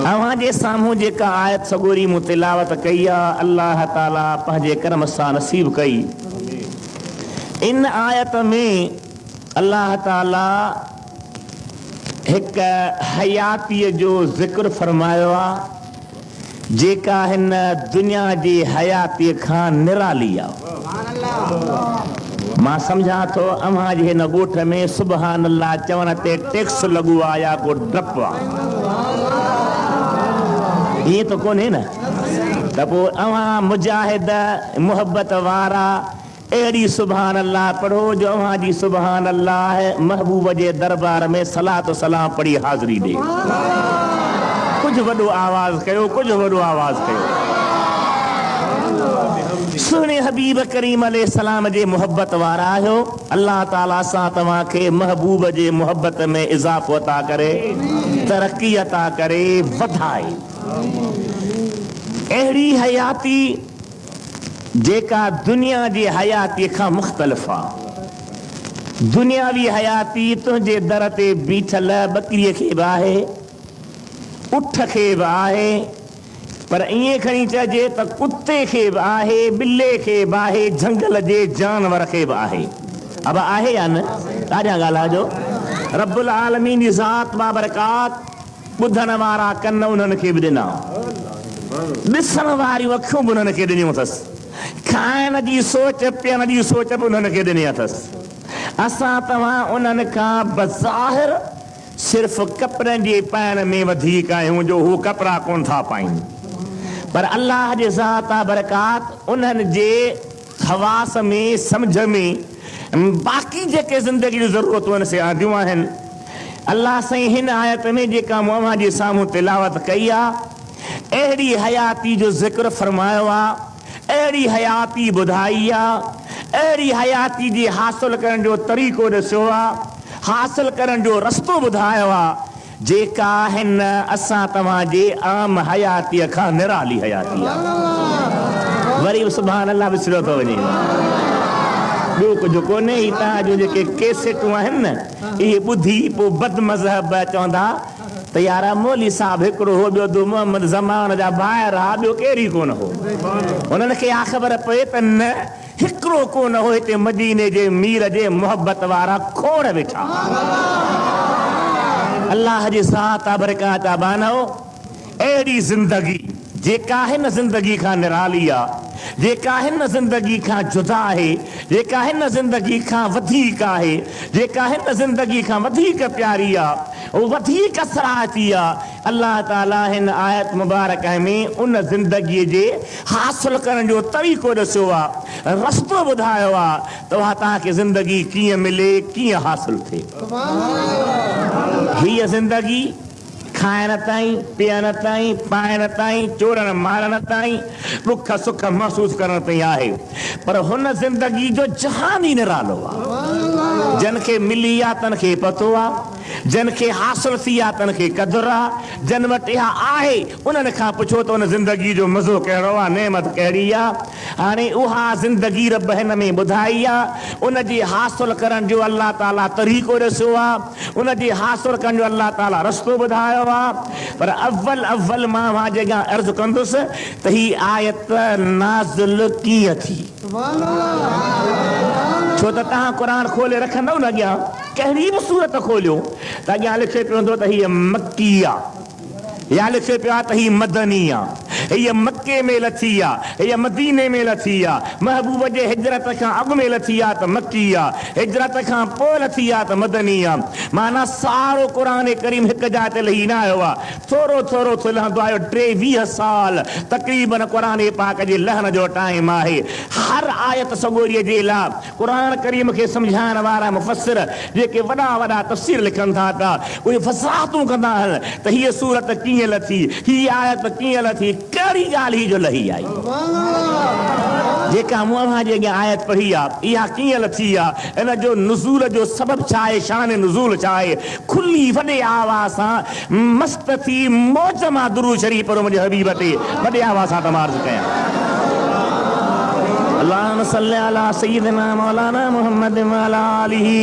अवां जे साम्हूं जेका आयत सगोरी मूं तिलावत कई आहे अल्लाह ताला पंहिंजे करम सां नसीब कई। इन आयत में अल्लाह ताला हिक हयातीअ जो ज़िक्र फरमायो आहे जेका हिन दुनिया जी हयातीअ खां निराली आहे। मां सम्झां थो अव्हां जे हिन ॻोठ में सुभान अल्लाह चवण ते टैक्स लॻो आहे या को डपु आहे, ईअं त कोन्हे न। त पोइ अव्हां मुजाहिद मुहबत वारा अहिड़ी सुभान अल्लाह पढ़ो जो अव्हां जी सुभान अल्लाह महबूब जे दरबार में सलात सलाम पढ़ी हाज़िरी ॾे। कुझु वॾो आवाज़ कयो, कुझु वॾो आवाज़ कयो। सुहिणे हबीब करीम अलैहिस्सलाम जे मुहबत वारा आहियो। अल्लाह ताला सां तव्हांखे महबूब जे मुहबत में इज़ाफ़ो अता करे, तरक़ी अता करे, वधाए। अहिड़ी हयाती जेका दुनिया जी हयाती खां मुख़्तलिफ़ आहे। दुनियावी हयाती तुंहिंजे दर ते बीठल बकरीअ खे बि आहे, उठ खे बि आहे, पर ईअं खणी चइजे त कुते खे बि आहे, ॿिले खे बि आहे, झंगल जे जानवर खे बि आहे। अब आहे या न? ॾाढा ॻाल्हाइजो। रब्बुल आलमीन जी ज़ात बाबरकात, ॿुधण वारा कन उन्हनि खे बि ॾिना, ॾिसण वारियूं अखियूं बि उन्हनि खे ॾिनियूं अथसि, खाइण जी सोच पीअण जी सोच बि उन्हनि खे ॾिनी अथसि। असां तव्हां उन्हनि खां बज़ाहिर सिर्फ़ु कपिड़नि जे पाइण में वधीक आहियूं जो हू कपिड़ा कोन था पाइनि, पर अल्लाह जे ज़ात बरकात उन्हनि जे हवास में सम्झ में बाक़ी जेके ज़िंदगी जी ज़रूरतूं आहिनि से आदियूं आहिनि। अल्लाह साईं हिन आयत में जेका मूं अव्हां जे साम्हूं तिलावत कई आहे अहिड़ी हयाती जो ज़िक्र फरमायो आहे, अहिड़ी हयाती ॿुधाई आहे, अहिड़ी हयाती जी हासिल करण जो तरीक़ो ॾिसियो आहे, हासिल करण जो रस्तो ॿुधायो आहे जेका हिन असां तव्हांजे आम हयातीअ खां निराली हयाती आहे। वरी बि सुभान अल्लाह विसरियो थो वञे, ॿियो कुझु कोन्हे। ही तव्हांजो जेके कैसेटूं आहिनि न, इहे ॿुधी पोइ बद मज़हब चवंदा त यार मौली साहब हिकिड़ो हो, ॿियो दो मोहम्मद ज़मान जा ॿाहिरि आहे, ॿियो केरी कोन हो। उन्हनि खे आ ख़बर पए त न हिकिड़ो कोन हो, हिते मदीने जे मीर जे मुहबत वारा खोड़ वेठा। अल्लाह जी ज़ात बरकात बानो अहिड़ी ज़िंदगी जेका हिन ज़िंदगी खां निराली आहे, जेका हिन ज़िंदगी खां जुदा आहे, जेका हिन ज़िंदगी खां वधीक आहे, जेका हिन ज़िंदगी खां वधीक प्यारी आहे, उहो वधीक सराहती आहे। अल्लाह ताला हिन आयत मुबारक में उन ज़िंदगीअ जे हासिल करण जो तरीक़ो ॾिसियो आहे, रस्तो ॿुधायो आहे, तव्हांखे ज़िंदगी कीअं मिले, कीअं हासिल थिए। हीअ ज़िंदगी खाइण ताईं, पीअण ताईं, पाइण ताईं, चोरण मारण ताईं, दुख सुख महसूस करण ताईं आहे, पर हुन ज़िंदगी जो जहान ई निरालो आहे। जन खे मिली आहे तन खे पतो आहे, जन खे हासिल थी आहे तन खे क़दुरु आहे, जन वटि इहा आहे उन्हनि खां पुछो त उन ज़िंदगी जो मज़ो कहिड़ो आहे, नेमत कहिड़ी आहे। हाणे उहा ज़िंदगी रब हिन में ॿुधाई आहे, उन जी हासिल करण जो अल्लाह ताला तरीक़ो ॾिसियो आहे, उन जी हासिल करण जो अल्लाह ताला रस्तो ॿुधायो आहे। पर अव्वल मां जेका अर्ज़ु कंदुसि त ही आयत नाज़िल कीअं थी, छो त तव्हां क़ुर खोले रखंदव न अॻियां कहिड़ी बि सूरत खोलियो त अॻियां लिखे पियो हूंदो त हीअ मक्की आहे, या लिखे पियो आहे त हीअ मदनी आहे, हीअ मके में लथी आहे, हीअ मदीने में लथी आहे, महबूब जे हिजरत खां अॻु में लथी आहे त मक्की आहे, हिजरत खां पोइ लथी आहे त मदनी आहे। माना सारो क़ुर करीम हिकु जाइ ते लही न आयो आहे, थोरो थोरो थो लहंदो आयो। 23 साल तक़रीबन क़ुर पाक जे लहण जो टाइम आहे। हर आयत सगोरीअ जे लाइ क़ुर करीम खे सम्झाइण वारा मुफ़स्सिर जेके वॾा वॾा तफ़सीर लिखनि था पिया, उहे वज़ाहतूं कंदा आहिनि त हीअ सूरत कीअं लथी, हीअ आयत कीअं लथी, कहिड़ी ॻाल्हि जो लही आई। जेका मूं अव्हां जे अॻियां आयत पढ़ी आहे इहा कीअं लथी आहे, इन जो नुज़ूल जो सबबु छा आहे, शान नुज़ूल छा आहे, खुली वॾे आवाज़ सां मस्त थी मौज मां दुरूद शरीफ़ पढ़ो मुंहिंजे हबीब ते, वॾे आवाज़ सां तमार्ज़ कयां। अल्लाहुम्मा सल्लि अला सय्यिदिना मौलाना मुहम्मद व अला आलिहि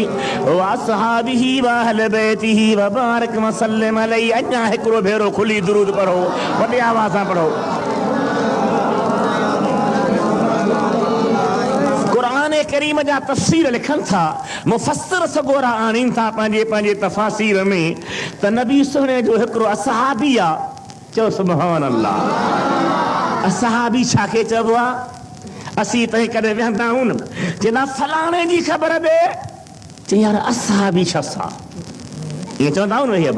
व अस्हाबिहि व अहले बैतिहि व बारिक व सल्लिम अलैहि। अञा हिकिड़ो भेरो खुली दुरूद पढ़ो, वॾे आवाज़ सां पढ़ो। क़ुरान करीम जा तफ़सीर लिखनि था, मुफ़स्सिर सगोरा आणीनि था पंहिंजे तफ़ासीर में त नबी सुहिणे जो हिकिड़ो असहाबी आहे। चओ सुभान अल्लाह। असहाबी छाखे चइबो आहे? असीं तंहिं कॾहिं वेहंदा आहियूं न, चवंदा फलाणे जी ख़बर ॾे, चई यार असहाबी शख़्स आहे, ईअं चवंदा आहियूं न। इहे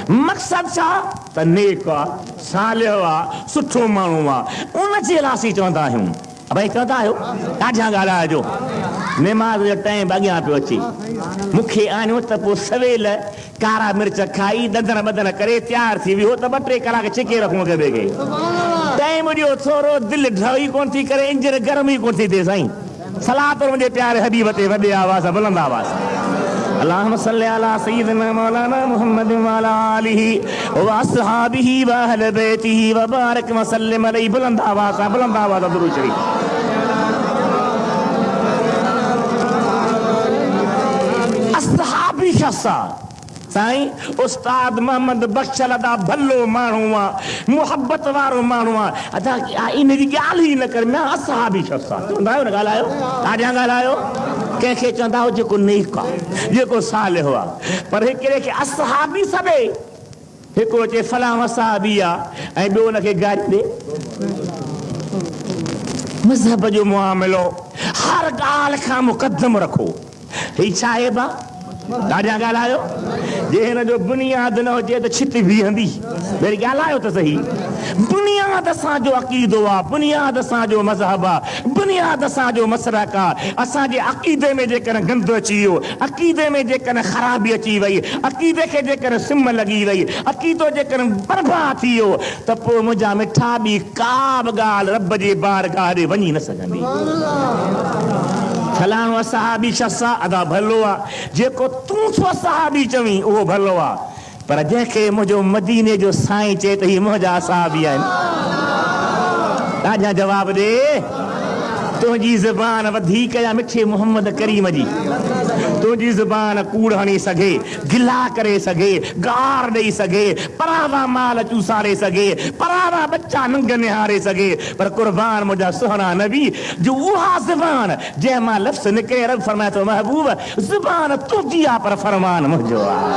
मक़सदु छा त नेक आहे, सालिह आहे, सुठो माण्हू आहे, उन जे लाइ असीं चवंदा आहियूं। भाई चवंदा आहियो ॾाढा ॻाल्हाइजो, निमाज़ जो टाइम अॻियां पियो अचे, मूंखे आणियो त पोइ सवेल कारा मिर्च खाई दंदन बदन करे तयारु थी वियो त 2-3 कलाक छिके रखूं ॿिए खे। टाइम ॾियो थोरो, दिलि ढवी कोन थी करे, इंजन गरम ई कोन थी थिए साईं। सलाह तो मुंहिंजे प्यारे हबीब ते वॾे आवाज़ बुलंद आवाज़। अल्लाहुम्मा सल्लि अला सय्यिदिना मौलाना मुहम्मद व अला आलिहि व अस्हाबिहि व अहले बैतिहि व बारिक व सल्लिम अलैहि। बुलंद आवाज़ दुरूद शरीफ। असहाबी शख़्स साईं उस्ताद मोहम्मद बख्श अदा भलो माण्हू आहे, मुहबत वारो माण्हू आहे। अदा इन जी ॻाल्हि ई न कर, मां असहाबी शख़्स आहे। चवंदा आहियो न, ॻाल्हायो ॾाढा ॻाल्हायो। कंहिंखे चवंदा हो जेको नेक आहे, जेको सालिह आहे, पर हिकिड़े खे असहाबी सॾे। हिकिड़ो चए फलां असहाबी आहे ऐं ॿियो हुनखे गाॾी ॾे। मज़हब जो मुआमिलो हर ॻाल्हि खां मुक़दम रखो। हीउ छा आहे बा? ॾाढा ॻाल्हायो। जे हिन जो बुनियाद न हुजे त छित बीहंदी। वरी ॻाल्हायो त सही। बुनियाद असांजो अक़ीदो आहे, बुनियाद असांजो मज़हब आहे, बुनियाद असांजो मसरक आहे। असांजे अक़ीदे में जेकॾहिं गंद अची वियो, अक़ीदे में जेकॾहिं ख़राबी अची वई, अक़ीदे खे जेकॾहिं सिम लॻी वई, अक़ीदो जेकॾहिं बर्बाद थी वियो त पोइ मुंहिंजा मिठा ॿी का बि ॻाल्हि रब जे बारगाह ॾे वञी न सघंदी। फलाणो असहाबी शख़्स आहे, अदा भलो आहे। जेको तूं छो असहाबी चवीं उहो भलो आहे, पर जंहिंखे मुंहिंजो मदीने जो साईं चए त हीअ मुंहिंजा असहाबी आहिनि, ॾाढा जवाब ॾे। तुंहिंजी ज़ुबान वधीक या मिठे मोहम्मद करीम जी, तुंहिंजी ज़ुबान कूड़ हणी सघे, गिला करे सघे, गार ॾेई सघे, परावा माल चूसारे सघे, परावा बच्चा नंग निहारे सघे, पर कुर्बान मुंहिंजा सुहिणा नबी जो उहा ज़ुबान जंहिं मां लफ़्ज़ निकिरे, रब फरमाए थो महबूब ज़ुबान तुंहिंजी आहे पर फरमान मुंहिंजो आहे।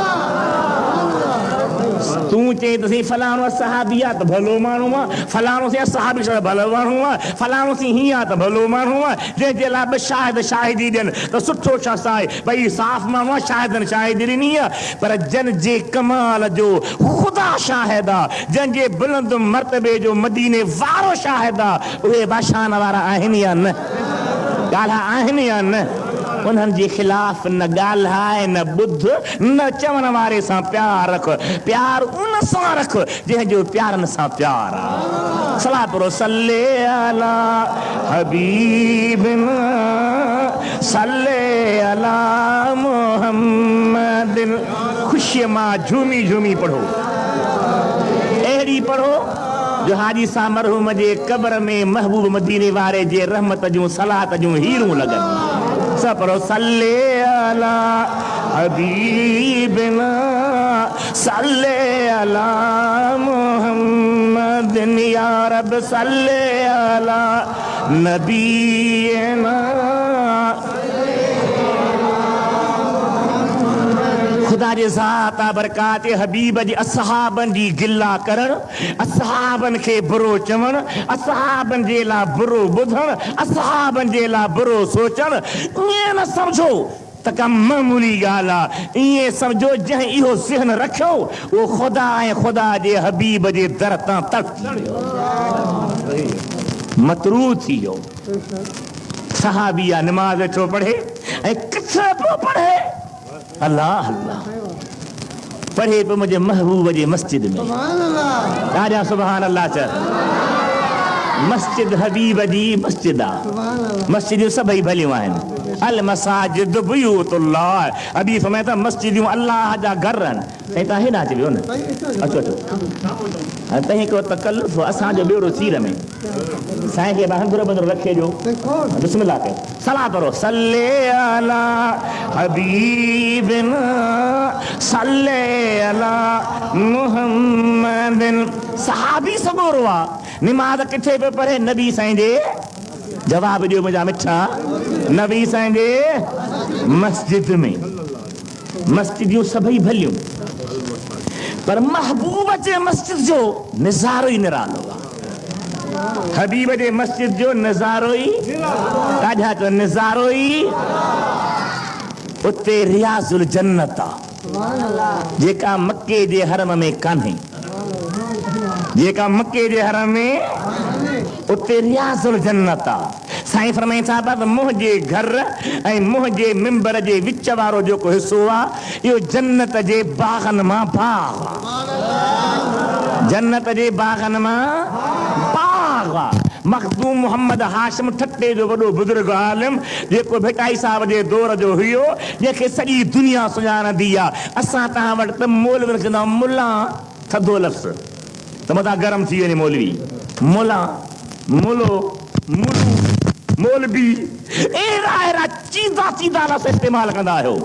तूं चई त साईं फलाणो असहाबी आहे त भलो माण्हू आहे, फलाणो साईं असहाबी भलो माण्हू आहे, फलाणो साईं हीअं आहे त भलो माण्हू आहे। जंहिंजे लाइ ॿ शाहिद शाहिदी ॾियनि त सुठो शख़्स आहे, भई साफ़ माण्हू आहे, शाहिदनि शाहिदी ॾिनी आहे। पर जंहिंजे कमाल जो ख़ुदा शाहिद आहे, जंहिंजे बुलंद मर्तबे जो मदीने वारो शाहिद आहे, उहे बाशान वारा आहिनि या न? ॻाल्हि आहिनि या न? उन्हनि जे ख़िलाफ़ न ॻाल्हाए, न ॿुध, न चवण वारे सां प्यार रख। प्यार उन सां रख जंहिंजो प्यारनि सां प्यार आहे। सलाह पढ़ो सल्ले अला हबीबिना सल्ले अला मुहम्मदिन। ख़ुशीअ मां झूमी झूमी पढ़ो, अहिड़ी पढ़ो जो हाजी सां मरहूम जे क़ब्र में महबूब मदीने वारे जे रहमत जूं सलात जूं हीरूं लॻनि। सब पढ़ो सल्ले अला हबीबिना सल्ले अला मुहम्मदिन या रब सल्ले अला नबीना। खुदा जे ज़ात बरकात हबीब जी असहाबन जी गिला करण, असहाबन खे बुरो चवण, असहाबन जे लाइ बुरो ॿुधण, असहाबन जे लाइ बुरो सोचण, ईअं न सम्झो त का मामूली ॻाल्हि आहे। ईअं सम्झो जंहिं इहो ज़हन रखियो उहो ख़ुदा ऐं ख़ुदा जे हबीब जे दर तां तड़प मतरू थी वियो। सहाबी आहे, निमाज़ वेठो पढ़े ऐं किथे पियो पढ़े? अल्लाह अल्लाह पढ़े पियो मुंहिंजे महबूब जे मस्जिद में। ॾाढा सुभान अल्लाह चए। मस्जिद हबीब जी मस्जिद आहे, मस्जिदियूं सभई भलियूं आहिनि। अल मसाजिद बुयूतुल्लाह। अभी फरमाया था मस्जिदूं अल्लाह जा घर आहिनि। ऐं तव्हां हेॾां अची वियो न, अचो अचो। तव्हां को तकल्लुफ़ असांजो ॿेड़ो सीर में, साईं खे हंधुरो बंधुरो रखे ॾियो। बिस्मिल्लाह कयो, सलाह करो। सल्ले अला हबीबिना सल्ले अला मुहम्मदिन। सहाबी सगोरो आहे, निमाज़ किथे पियो पढ़े? नबी साईं जे, जवाब ॾियो मुंहिंजा मिठा, नबी साईं जे मस्जिद में। मस्जिदियूं सभई भलियूं, पर महबूब जे मस्जिद जो नज़ारो ई निरालो आहे। हबीब जे मस्जिद जो नज़ारो ई ॾाढा तो नज़ारो ई। उते रियाज़ुल जन्नत आहे जेका मके जे हरम में कान्हे, जेका मके जे हरम में, उते रियाज़ुल जन्नत आहे। साईं फरमाए था त मुंहिंजे घर ऐं मुंहिंजे मिंबर जे विच वारो जेको हिसो आहे इहो जन्नत जे बाग़नि मां बाग़ आहे। जन्नत जे बाग़नि मां बाग़ आहे। मखदूम मोहम्मद हाशिम ठट्टे जो वॾो बुज़ुर्ग आलिम जेको भिटाई साहब जे दौर जो हुयो, जंहिंखे सॼी दुनिया सुञाणंदी आहे। असां तव्हां वटि त मोल रखंदा मुला, थधो लफ़्ज़ त मथां गरम थी वञे मौलवी, मुला, मुलो, मुलू, मौलवी, अहिड़ा अहिड़ा चीज़ा चीज़ा लफ़्ज़ इस्तेमालु कंदा आहियो।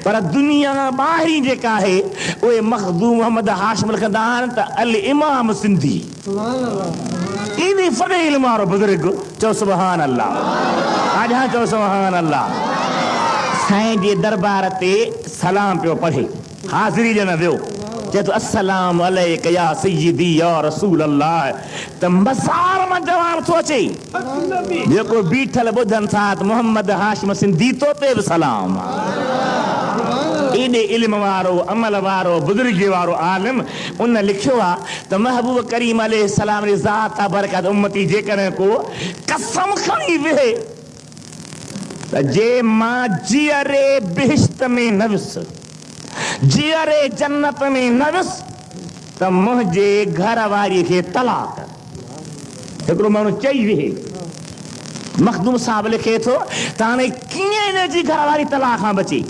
पर दुनिया ॿाहिरीं जेका आहे उहे मखदूम मोहम्मद हाशिम लिखंदा आहिनि त अल इमाम सिंधी। एॾे वॾे इल्म वारो बुज़ुर्ग, चओ सुभान अल्लाह, आजा चओ सुभान अल्लाह। साईं जे दरबार ते सलाम पियो पढ़े, हाज़िरी ॾियण वियो, चए तो अस्सलाम अलैका या सय्यदी या रसूल अल्लाह। त मज़ार मां जवाब थो अचे, जेको बीठल ॿुधनि था त मोहम्मद हाशिम सिंधी तो ते बि सलाम। एॾे इल्म वारो, अमल वारो, बुज़ुर्गी वारो आलिम, उन लिखियो आहे त महबूब करीम अलैहिस्सलाम जी ज़ात आहे बरकत। उम्मती जेकॾहिं को कसम खणी वेहे त जे मां जीअरे बिहिश्त में न वियुसि, जीअरे जन्नत में न वियुसि, त मुंहिंजे घर वारीअ खे तलाक। हिकिड़ो माण्हू चई वेहे, मखदूम साहब लिखे थो त हाणे कीअं हिनजी घर वारी तलाक खां बचे?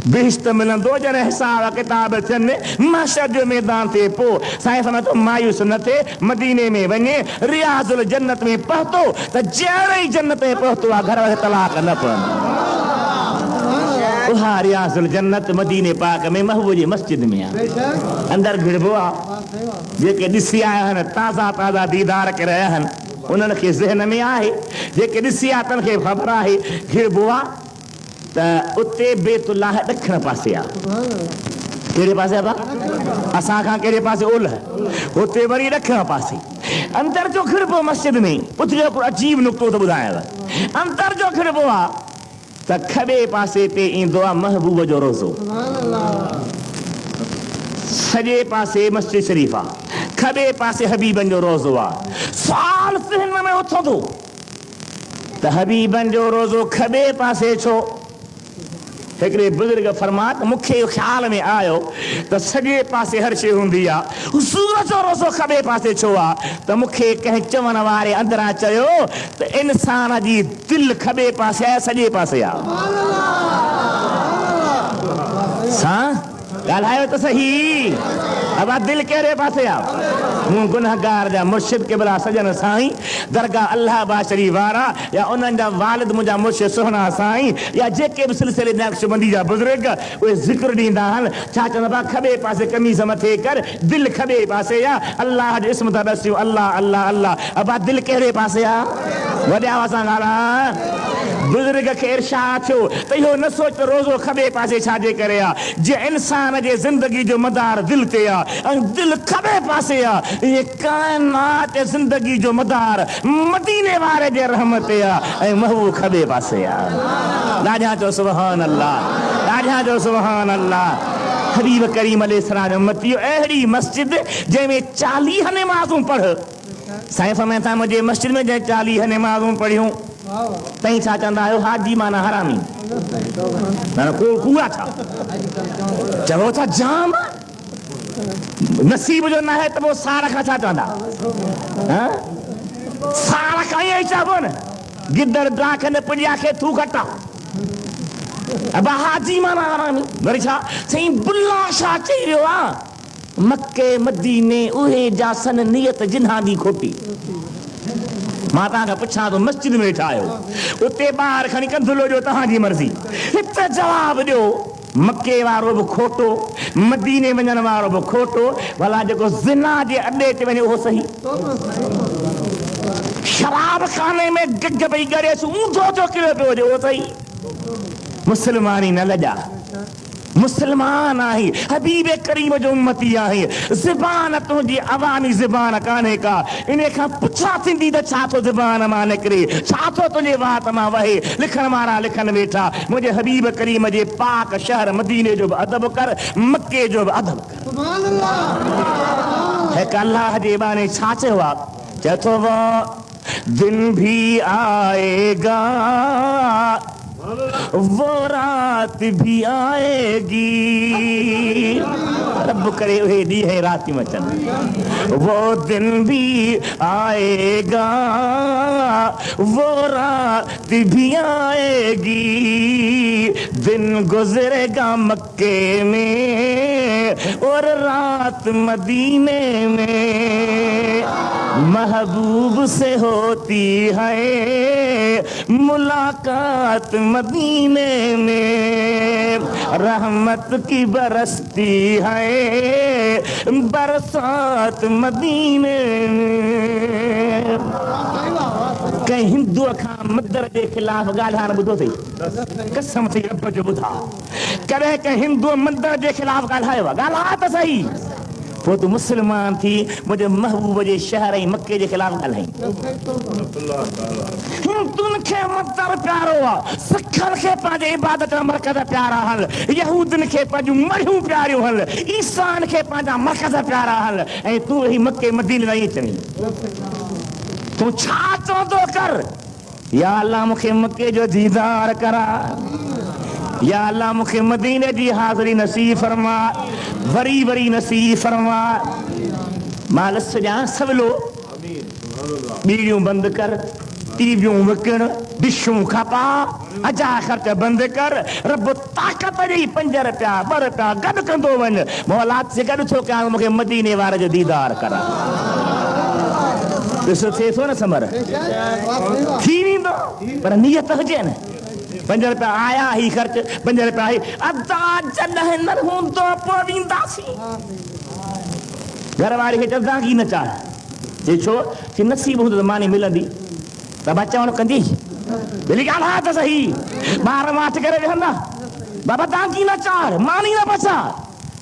बिहिश्त मिलंदो जॾहिं हिसाब किताब थियनि, महशर जो मैदान थिए पोइ साईं फरमाए थो मायूस न थिए, मदीने में वञे, रियाज़ुल जन्नत में पहुतो त जहिड़े ई जन्नत में पहुतो आहे घर वारे तलाक न पवंदो। उहा रियाज़ुल जन्नत मदीने पाक में महबूब जी मस्जिद में आहे। अंदरि घिरबो आहे, जेके ॾिसी आया आहिनि ताज़ा ताज़ा दीदार करे रहिया आहिनि, उन्हनि खे ज़हन में आहे, जेके ॾिसी आया तन खे ख़बर आहे घिरबो आहे त उते बेतुल्लाह ॾखिण पासे आहे। कहिड़े पासे आहे? असां खां कहिड़े पासे? ओलह। उते वरी ॾखिण पासे अंदरि जो घिरबो मस्जिद में। उते जो अजीब नुक़्तो थो ॿुधायांव, अंदरि जो घिरबो आहे त खॿे पासे ते ईंदो आहे महबूब जो रोज़ो, सॼे पासे मस्जिद शरीफ़ आहे, खॿे पासे हबीबनि जो रोज़ो आहे। सुवाल ज़हन में उथंदो त हबीबनि जो रोज़ो खॿे पासे छो? हिकिड़े बुज़ुर्ग फरमात मूंखे ख़्याल में आयो त सॼे पासे हर शइ हूंदी आहे, सूरज जो रोज़ो खॿे पासे छो आहे? त मूंखे कंहिं चवण वारे अंदरां चयो त इंसान जी दिलि खॿे पासे आहे, सॼे पासे आहे। सां ॻाल्हायो त सही, अब दिलि कहिड़े पासे आहे? मूं गुनहगार जा मुर्शिद क़िबला सजन साईं, दरगाह अल्लाह बाशरी वारा, या उन्हनि जा वालिद मुंहिंजा मुर्शिद सुहिणा साईं, या जेके बि सिलसिले नक्शबंदी जा बुज़ुर्ग उहे ज़िक्र ॾींदा आहिनि। छा चवंदा बा खॿे पासे कमीज़ मथे कर, दिलि खॿे पासे आहे, अल्लाह जो इस्म था ॾसियूं, अल्लाह अल्लाह अल्लाह। अब दिलि कहिड़े पासे आहे? वॾे आवाज़ सां ॻाल्हाए। बुज़ुर्ग खे इरशाद थियो त इहो न सोच रोज़ो खॿे पासे छाजे करे आहे? जे इंसान जे ज़िंदगी जो मदार दिलि ते आहे ऐं दिलि खॿे पासे आहे, इहे काइनात ज़िंदगी जो मदार मदीने वारे जे रहमत ते आहे ऐं महबूब खॿे पासे आहे। ॾाढा चओ सुभान अल्लाह, ॾाढा चओ सुभान अल्लाह। हबीब करीम अलैहिस्सलाम जो उम्मती, अहिड़ी मस्जिद जंहिंमें 40 नमाज़ूं पढ़। साईं फरमाए था मुंहिंजे मस्जिद में जंहिं 40 नमाज़ूं पढ़ियूं, तई छा चवंदा आहियो? हाजी माना हरामी, माना कूड़ा छा चवो था? जाम नसीब जो न आहे त पोइ साड़ खां छा चवंदा? साड़ खां ईअं ई चइबो न, गिदड़ डाख ने पुॼिया खे तूं घटा अब हाजी माना आरामी वरी छा सही बुल्ला शाह चई वियो आहे मक्के मदीने उहे जासन नियत जिन्हा दी खोटी मां तव्हांखां पुछां थो मस्जिद में वेठा आहियो उते ॿाहिरि खणी कंधुलो ॾियो तव्हांजी मर्ज़ी हिते जवाब ॾियो मके वारो बि खोटो मदीने वञण वारो बि खोटो भला जेको ज़िना जे अॾे ते वञे उहो सही शराब खाने में गग पई करे ऊंधो जो किरियो पियो हुजे उहो सही मुसलमानी न लॼा मुसलमान आही हबीब करीम जो उम्मती आही ज़बान तुंहिंजी अवामी ज़बान कान्हे का इन खां पुछा थींदी त छा थो ज़बान मां निकिरे छा थो तुंहिंजे वात मां वहे लिखण वारा लिखनि वेठा मुंहिंजे हबीब करीम जे पाक शहर मदीने जो बि अदब कर मके जो बि अदब कर सुभान अल्लाह हिकु अल्लाह जे बाने छा चयो आहे चए थो दिन भी आएगा वो रात भी आएगी रब करे उहे ॾींहं राति में अचनि वो दिन भी आएगा वो रात भी आएगी दिन गुजरेगा मक्के में और रात मदीने में महबूब से होती है मुलाकात मदीने में रहमत की बरसती है बरसात मदीने में कहीं हिंदू खां मदर जे खिलाफ ॻाल्हाइण ॿुधो अथई कसम थी रब जो ॿुधा कॾहिं कंहिं हिंदू मंदर जे खिलाफ ॻाल्हायो आहे ॻाल्हाए त सही पोइ तूं मुस्लमान थी मुंहिंजे महबूब जे शहर ऐं मके जे खिलाफ ॻाल्हाई हिंदुनि खे मंदर प्यारो आहे सिखनि खे पंहिंजे इबादत मरकज़ प्यारा हल यहूदनि खे पंहिंजूं मरियूं प्यारियूं हल ईसान खे पंहिंजा मरकज़ प्यारा हल ऐं तूं ही मके मदीने न अचणी तूं छा चवंदो कर या अल्लाह मूंखे मके जो दीदार करा या अल्लाह मूंखे मदीने जी हाज़िरी नसीब फरमा वरी वरी नसीब फरमा मां सॼा सवलो बीड़ियूं बंदि कर टीवियूं विकिण डिशूं खपा अजा ख़र्च बंदि कर रब ताक़त ॾेई 5 रुपया 2 रुपया गॾु कंदो वञ मौलाद से गॾु थो कयां मूंखे मदीने वारे जो दीदार करा ॾिसो थिए थो न समर थी वेंदो पर नियत हुजे न 5 रुपया आया ही ख़र्च 5 रुपया ही अदा जॾहिं न हूंदो पोइ वेंदासीं घर वारी खे चवंदा की न चाह जे छो कि नसीब हूंदो त मानी मिलंदी त बच्चा चवणु कंदी भली ॻाल्हाए त सही ॿार माठ करे वेहंदा बाबा तव्हां की न चार मानी न बचा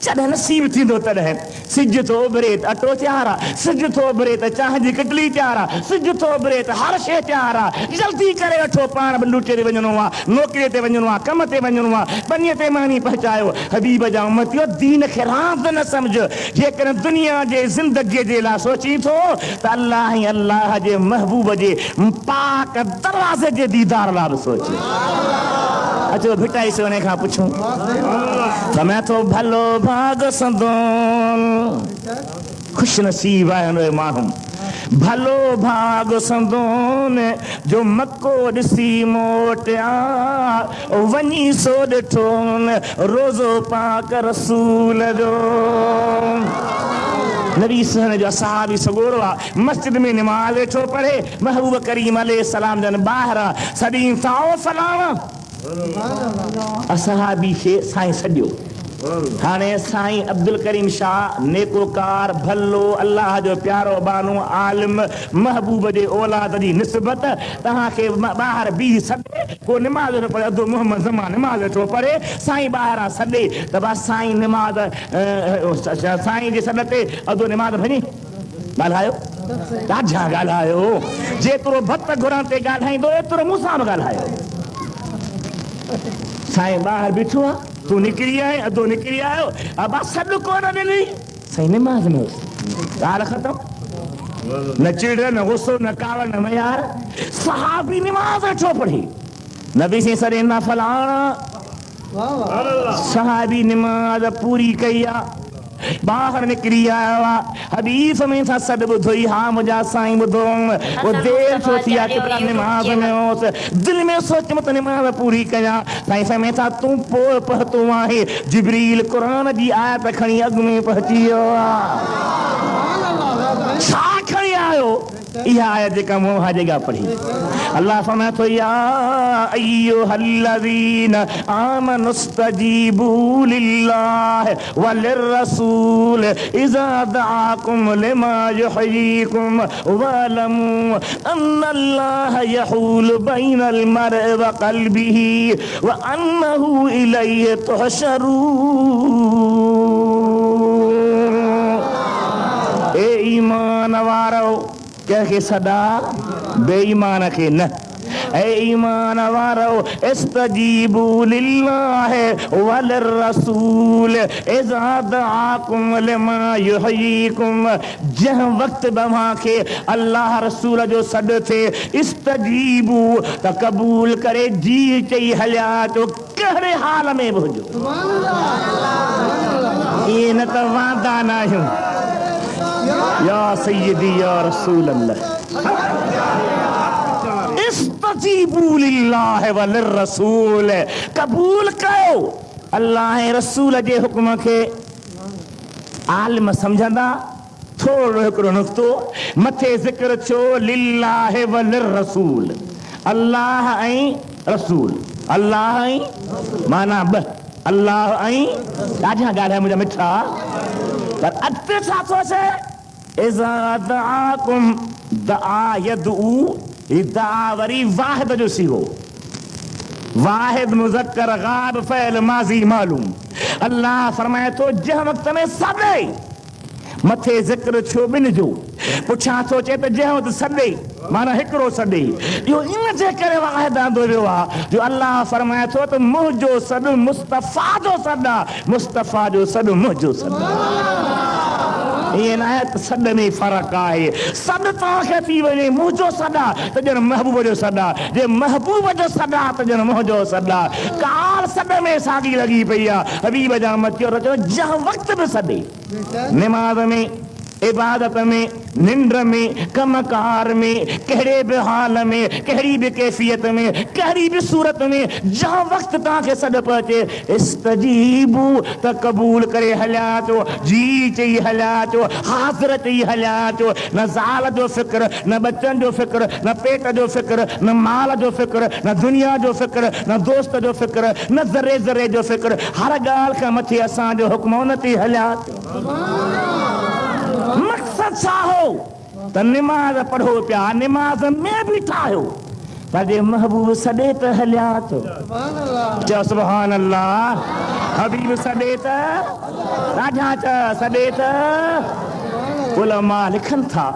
जॾहिं नसीब थींदो तॾहिं सिज थो उभरे त अटो तयार आहे सिज थो उभरे त चांहि जी कटली तयार आहे सिज थो उभरे त हर शइ तयार आहे जल्दी करे वठो पाण बि लूटे ते वञिणो आहे नौकिरीअ ते वञिणो आहे कम ते वञिणो आहे पनीअ ते मानी पहुचायो हबीब जा उम्मतियो दीन खे रांदि न सम्झ जेकॾहिं दुनिया जे ज़िंदगीअ जे लाइ सोची थो त अल्लाह ऐं अल्लाह जे महबूब जे पाक दरवाज़े जे दीदार लाइ बि सोच अचो भिटाई से उन खां पुछूं समय तो भलो भाग संदोन खुश नसीब आहे माण्हू भलो भाग संदोन जो मको ॾिसी मोटिया वञी सो ॾिठो रोज़ो पाक रसूल जो नबी सहन जो असहाबी सगोरो आहे मस्जिद में निमाज़ वेठो पढ़े महबूब करीम अलैहिस्सलाम जन ॿाहिरां सॾी साओ सलाम असहाबी खे साईं सॼो हाणे साईं अब्दुल करीम शाह नेकोकार भलो अल्लाह जो प्यारो बानो आलिम महबूब जे औलाद जी निस्बत तव्हांखे ॿाहिरि बीह सॾे को निमाज़ वेठो पढ़े अधो मोहम्मद ज़मा निमाज़ वेठो पढ़े साईं ॿाहिरां सॾे त बसि साईं निमाज़ साईं जे सॾ ते अधो निमाज़ वञे ॻाल्हायो ॾाढा ॻाल्हायो जेतिरो भत घुरण ते ॻाल्हाईंदो एतिरो मूंसां बि ॻाल्हायो साईं ॿाहिरि बीठो आहे तूं निकिरी आए अधो निकिरी आयो अब सॾु कोन ॾिनी साईं निमाज़ में ॻाल्हि ख़तमु न चिड़ न गुस्सो न कावड़ न मयार सहाबी निमाज़ वेठो पढ़े नबी साईं सॾे न फलाणा सहाबी निमाज़ पूरी कई आहे बाहर निकरी आया हदीस में था सद बुधोई हाँ मुझा साईं बुधो वो देर छो थी आके नमाज में होस दिल में सोच मत नमाज पूरी कया साईं समय था तू पोइ पहुतो आहे जिब्रील कुरान जी आयत खणी अग में पहुची वियो छा खणी आयो यह आयत जेका मोहा जगह पढ़ी अल्लाह फरमाए तो या अय्युहल्लज़ीन आमनुस्तजीबू लिल्लाहि व लिर्रसूल इज़ा दआकुम लिमा युहयीकुम वअलमू अन्नल्लाह यहूलु बैनल मर्इ व क़ल्बिही व अन्नहु इलैहि तुहशरून। ए ईमान वारो के सदा बेईमान के न ए ईमान वारो इस्तजीबू लिल्लाहि व लिर्रसूल इज़ा दआकुम लिमा युहयीकुम जह वक्त बवा के अल्लाह रसूल जो सद थे इस्तजीबू त कबूल करे जी चई हलिया तो कहिड़े हाल में बि हुजो ये न त वादा न आहियूं या सय्यदी या रसूल अल्लाह इस्तजीबू लिल्लाहि व लिर्रसूल कबूल कयो अल्लाह रसूल जे हुक्म के आलिम समझंदा थोड़ो हिकिड़ो नुक्तो मथे ज़िक्र छो लिल्लाहि व लिर्रसूल अल्लाह ऐं रसूल अल्लाह ऐं माना ब अल्लाह ऐं ॾाढा ॻाल्हाए मुंहिंजा मिठा पर अॻिते छा थो चए इज़ा दआकुम दआ यदऊ दआ वरी वाहिद जो सीगो वाहिद मुज़क्कर गाब फ़इल माज़ी मालूम अल्लाह फरमाए तो जंहिं वक़्त में सॾे मथे ज़िक्र छो ॿिनि जो पुछां थो चए त जंहिं वक़्तु सॾे माना हिकिड़ो सॾे इहो इन जे करे वाहिद आंदो वियो आहे जो अल्लाह फरमाए थो त मुंहिंजो सॾु मुस्तफ़ा जो सॾु आहे मुस्तफ़ा जो सॾु मुंहिंजो सॾु ये ना है सद में फर्क आहे सद तव्हांखे थी वञे मुंहिंजो सदा त ॼण महबूब जो सदा जे महबूब जो सदा त ॼण मुंहिंजो सदा काल सद में साॻी लॻी पई आहे हबीब जा मचियो रचो जंहिं वक़्त बि सॾे निमाज़ में इबादत में निंड में कमकार में कहिड़े बि हाल में कहिड़ी बि कैफ़ियत में कहिड़ी बि सूरत में जंहिं वक़्तु तव्हांखे सॾु पहुचे इस्तजीबू त क़बूल करे हलिया अचो जी चई हलिया अचो हाज़िर चई हलिया अचो न ज़ाल जो फ़िक्र न बच्चनि जो फ़िक्र न पेट जो फ़िक्र न माल जो फ़िक्र न दुनिया जो फ़िक्र न दोस्त जो फ़िक्र न ज़रे ज़रे जो फ़िक्र हर ॻाल्हि खां मथे असांजो हुक्म उन ते हलिया अचो मक़सद छा हो त निमाज़ पढ़ो पिया निमाज़ में बि ठाहियो पर जे महबूब सॾे त हलिया अचो चओ सुभान अल्लाह हबीब सॾे त ॾाढा सॾे त उलमा लिखनि था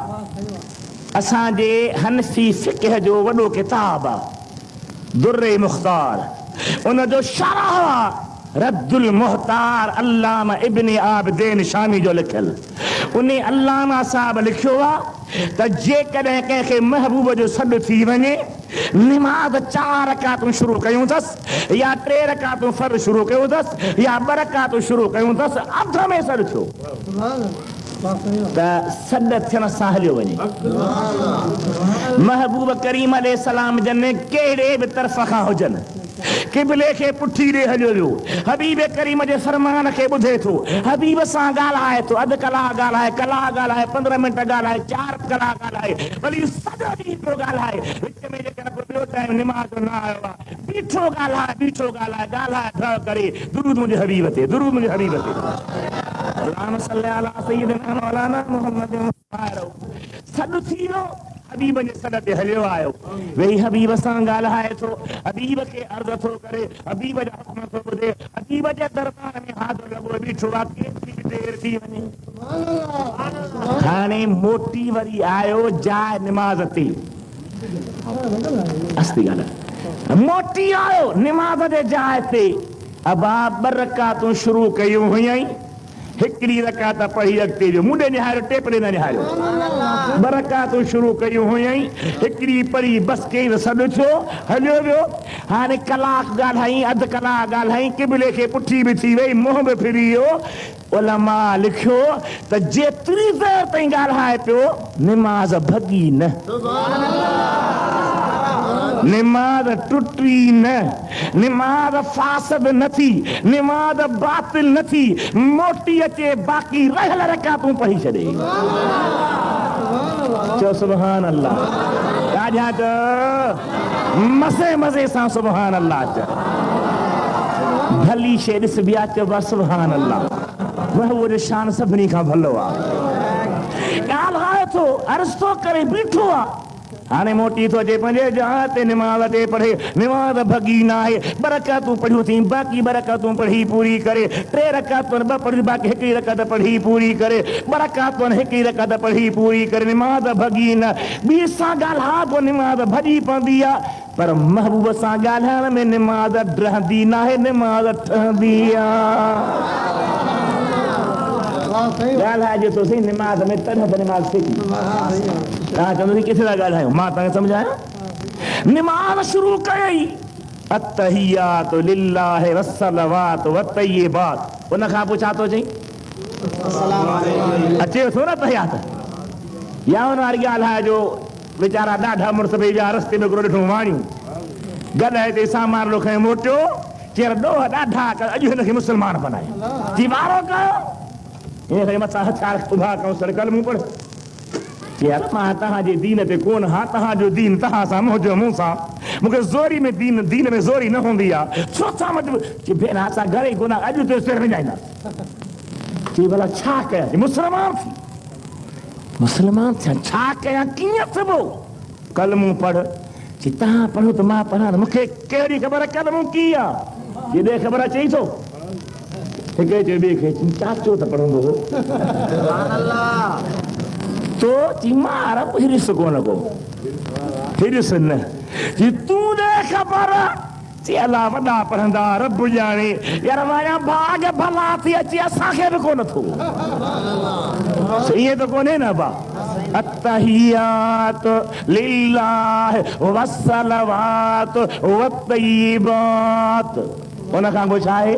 असांजे हनफी फ़िक़ह जो वॾो किताब आहे दुर्रे मुख़्तार उन जो शरह आहे रद्दुल मुहतार अल्लामा इब्न आबिदीन शामी जो लिखियल उन अल्लामा साहब लिखियो आहे त जेकॾहिं कंहिंखे महबूब जो सॾु थी वञे निमाज़ 4 रकातूं शुरू कयूं अथसि या 3 रकातूं फ़र्ज़ शुरू कयूं अथसि या 2 रकातूं शुरू कयूं अथसि अध में सॾु थियो त सॾु थियण सां हलियो वञे महबूब करीम अलैहिस्सलाम जन कहिड़े बि तरफ़ खां हुजनि किबले खे पुठी ॾे हलियो वियो हबीब करीम जे फरमान खे ॿुधे थो हबीब सां ॻाल्हाए थो अधु कलाक ॻाल्हाए कलाक ॻाल्हाए 15 मिंट ॻाल्हाए 4 कलाक ॻाल्हाए वरी सॼो ॾींहुं पियो ॻाल्हाए विच में जेकॾहिं ॿियो टाइम निमाज़ न आयो आहे बीठो ॻाल्हाए ॻाल्हाए ढ करे दुरूद मुंहिंजे हबीब ते दुरूद मुंहिंजे हबीब ते अल्लाहुम्मा सल्ली अला सय्यिदिना मौलाना मुहम्मद सॾु थी वियो हबीब जे सॾ ते हलियो आयो वेही हबीब सां ॻाल्हाए थो हबीब खे अर्ज़ थो करे हबीब जा हुक्म थो ॿुधे हबीब जे दरबार में हाज़िर लॻो बीठो आहे केतिरी देर थी वञे हाणे मोटी वरी आयो जाए निमाज़ ते अस्ती ॻाल्हि मोटी आयो निमाज़ जे जाइ ते अबा 2 रकातूं शुरू कयूं हुयई हिकड़ी रकात पढ़ी अॻिते जो मुंडे निहारियो टेपरे न निहारियो ॿ रकातूं शुरू कयूं हुयई हिकड़ी पढ़ी बस कई त सॾु थियो हलियो वियो हाणे कलाक ॻाल्हाई अधु कलाक ॻाल्हाई क़िबले खे पुठी बि थी वई मुंहुं बि फिरी वियो उलमा लिखियो त जेतिरी देर ताईं ॻाल्हाए पियो निमाज़ भॻी न निमाज़ टुटी न निमाज़ फासद न थी निमाज़ बातिल न थी मोटी अचे बाक़ी रहियल रकातूं पढ़ी छॾे चओ सुभान अल्लाह ॾाढा चओ मज़े मज़े सां सुभान अल्लाह चओ भली शइ ॾिस ॿिया चओ बसि सुभान अल्लाह वह उहो शान सभिनी खां भलो आहे ॻाल्हाए थो अर्ज़ थो करे बीठो आहे हाणे मोटी थो अचे पंहिंजे जहां ते निमाज़ ते पढ़े निमाज़ भॻी न आहे ॿ रकातूं पढ़ियूं थी बाक़ी ॿ रकातूं पढ़ी पूरी करे टे रकातूं ॿ पढ़ी बाक़ी हिकिड़ी रकात पढ़ी पूरी करे ॿ रकातूं हिकिड़ी रकात पढ़ी पूरी करे निमाज़ भॻी न ॿी सां ॻाल्हा पोइ निमाज़ भॼी पवंदी आहे पर महबूब सां ॻाल्हाइण में निमाज़ डहंदी न आहे निमाज़ ठहंदी आहे ॻाल्हाइजे थो सही निमाज़ में तॾहिं त निमाज़ थिए तव्हां चवंदो किथे था ॻाल्हायूं मां तव्हांखे सम्झायां निमाज़ शुरू कयई अत्तहियातु लिल्लाहि वस्सलवातु वत्तय्यिबात उन खां पोइ छा थो चई अचे थो न तहियात या उन वारी ॻाल्हाए जो वीचारा ॾाढा मुड़ुस पई विया रस्ते में हिकिड़ो ॾिठो वाणियूं गॾु हिते सामान लो खणी मोटियो चेर ॾोह ॾाढा अॼु हिनखे मुस्लमान बनाए जी वारो कयो इन करे मथां हथियार उभा कयूं सड़कल मूं पढ़ यार मां तव्हांजे दीन ते कोन हा तव्हांजो दीन तव्हां सां मुंहिंजो मूं सां मूंखे ज़ोरी में दीन में ज़ोरी न हूंदी आहे छो छा मतिलबु भेण असां घर ई कोन अॼु ते सिर विझाईंदा चई भला छा कयां मुस्लमान थी मुस्लमान थिया छा कयां कीअं थिबो कलमूं पढ़ चई तव्हां पढ़ो त मां पढ़ां मूंखे कहिड़ी ख़बर कलमूं की आहे हेॾे ख़बर चई थो हिकिड़े चयो ॿिए खे चाचो त पढ़ंदो हो तो चई मां अरब हिरिस कोन को हिरिस न चई तूं ॾे ख़बर चई अलाह वॾा पढ़ंदा रब ॼाणे यार मां भाग भला थी अचे असांखे बि कोन थो ईअं त कोन्हे न बा अत्तहियातु लिल्लाहि वस्सलवातु वत्तय्यिबात उन खां पोइ छा आहे